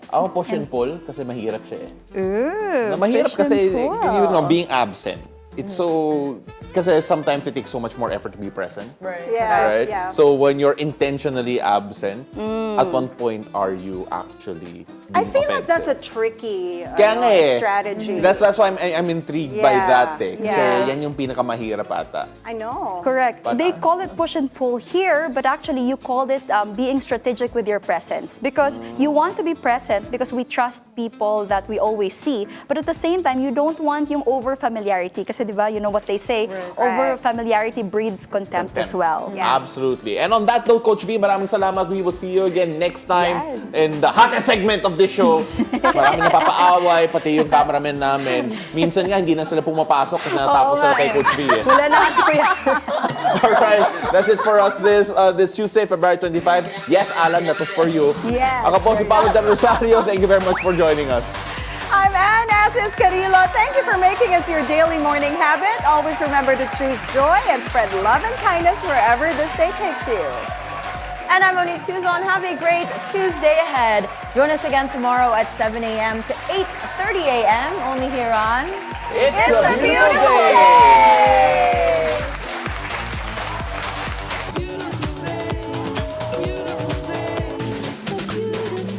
B: Ako push and pull kasi mahirap siya eh.
D: Ooh,
B: Mahirap
D: push
B: kasi,
D: and pull.
B: you know, being absent. It's so, kasi sometimes it takes so much more effort to be present.
C: Right.
A: Yeah,
B: Right?
A: yeah.
B: So when you're intentionally absent, at one point are you actually being
A: I feel like that's a
B: offensive?
A: tricky
B: Kaya nga eh.
A: strategy.
B: That's why I'm intrigued by
A: Yeah,
B: that eh. Kasi
A: yes.
B: yan yung pinakamahirap ata.
A: I know.
D: Correct.
B: But,
D: They call it push and pull here, but actually you called it being strategic with your presence. Because you want to be present because we trust people that we always see. But at the same time, you don't want yung over-familiarity. Kasi diba, you know what they say, over-familiarity breeds contempt as well.
B: Absolutely. And on that note, Coach V, maraming salamat. We will see you again next time in the hottest segment of this show. Maraming napapaaway, pati yung cameraman namin. Minsan nga, hindi na sila pumapasok kasi natakot sila kay Coach V. Eh.
D: Wala na kasi kuya.
B: Alright, that's it for us this Tuesday, February 25. Yes, Alan, that was for you.
D: Yes.
B: Ako po si Paolo del Rosario. Thank you very much for joining us.
A: I'm Anne Asis-Carilo. Thank you for making us your daily morning habit. Always remember to choose joy and spread love and kindness wherever this day takes you.
C: And I'm Monique Tuzon. Have a great Tuesday ahead. Join us again tomorrow at 7 a.m. to 8:30 a.m. only here on
B: It's a beautiful day.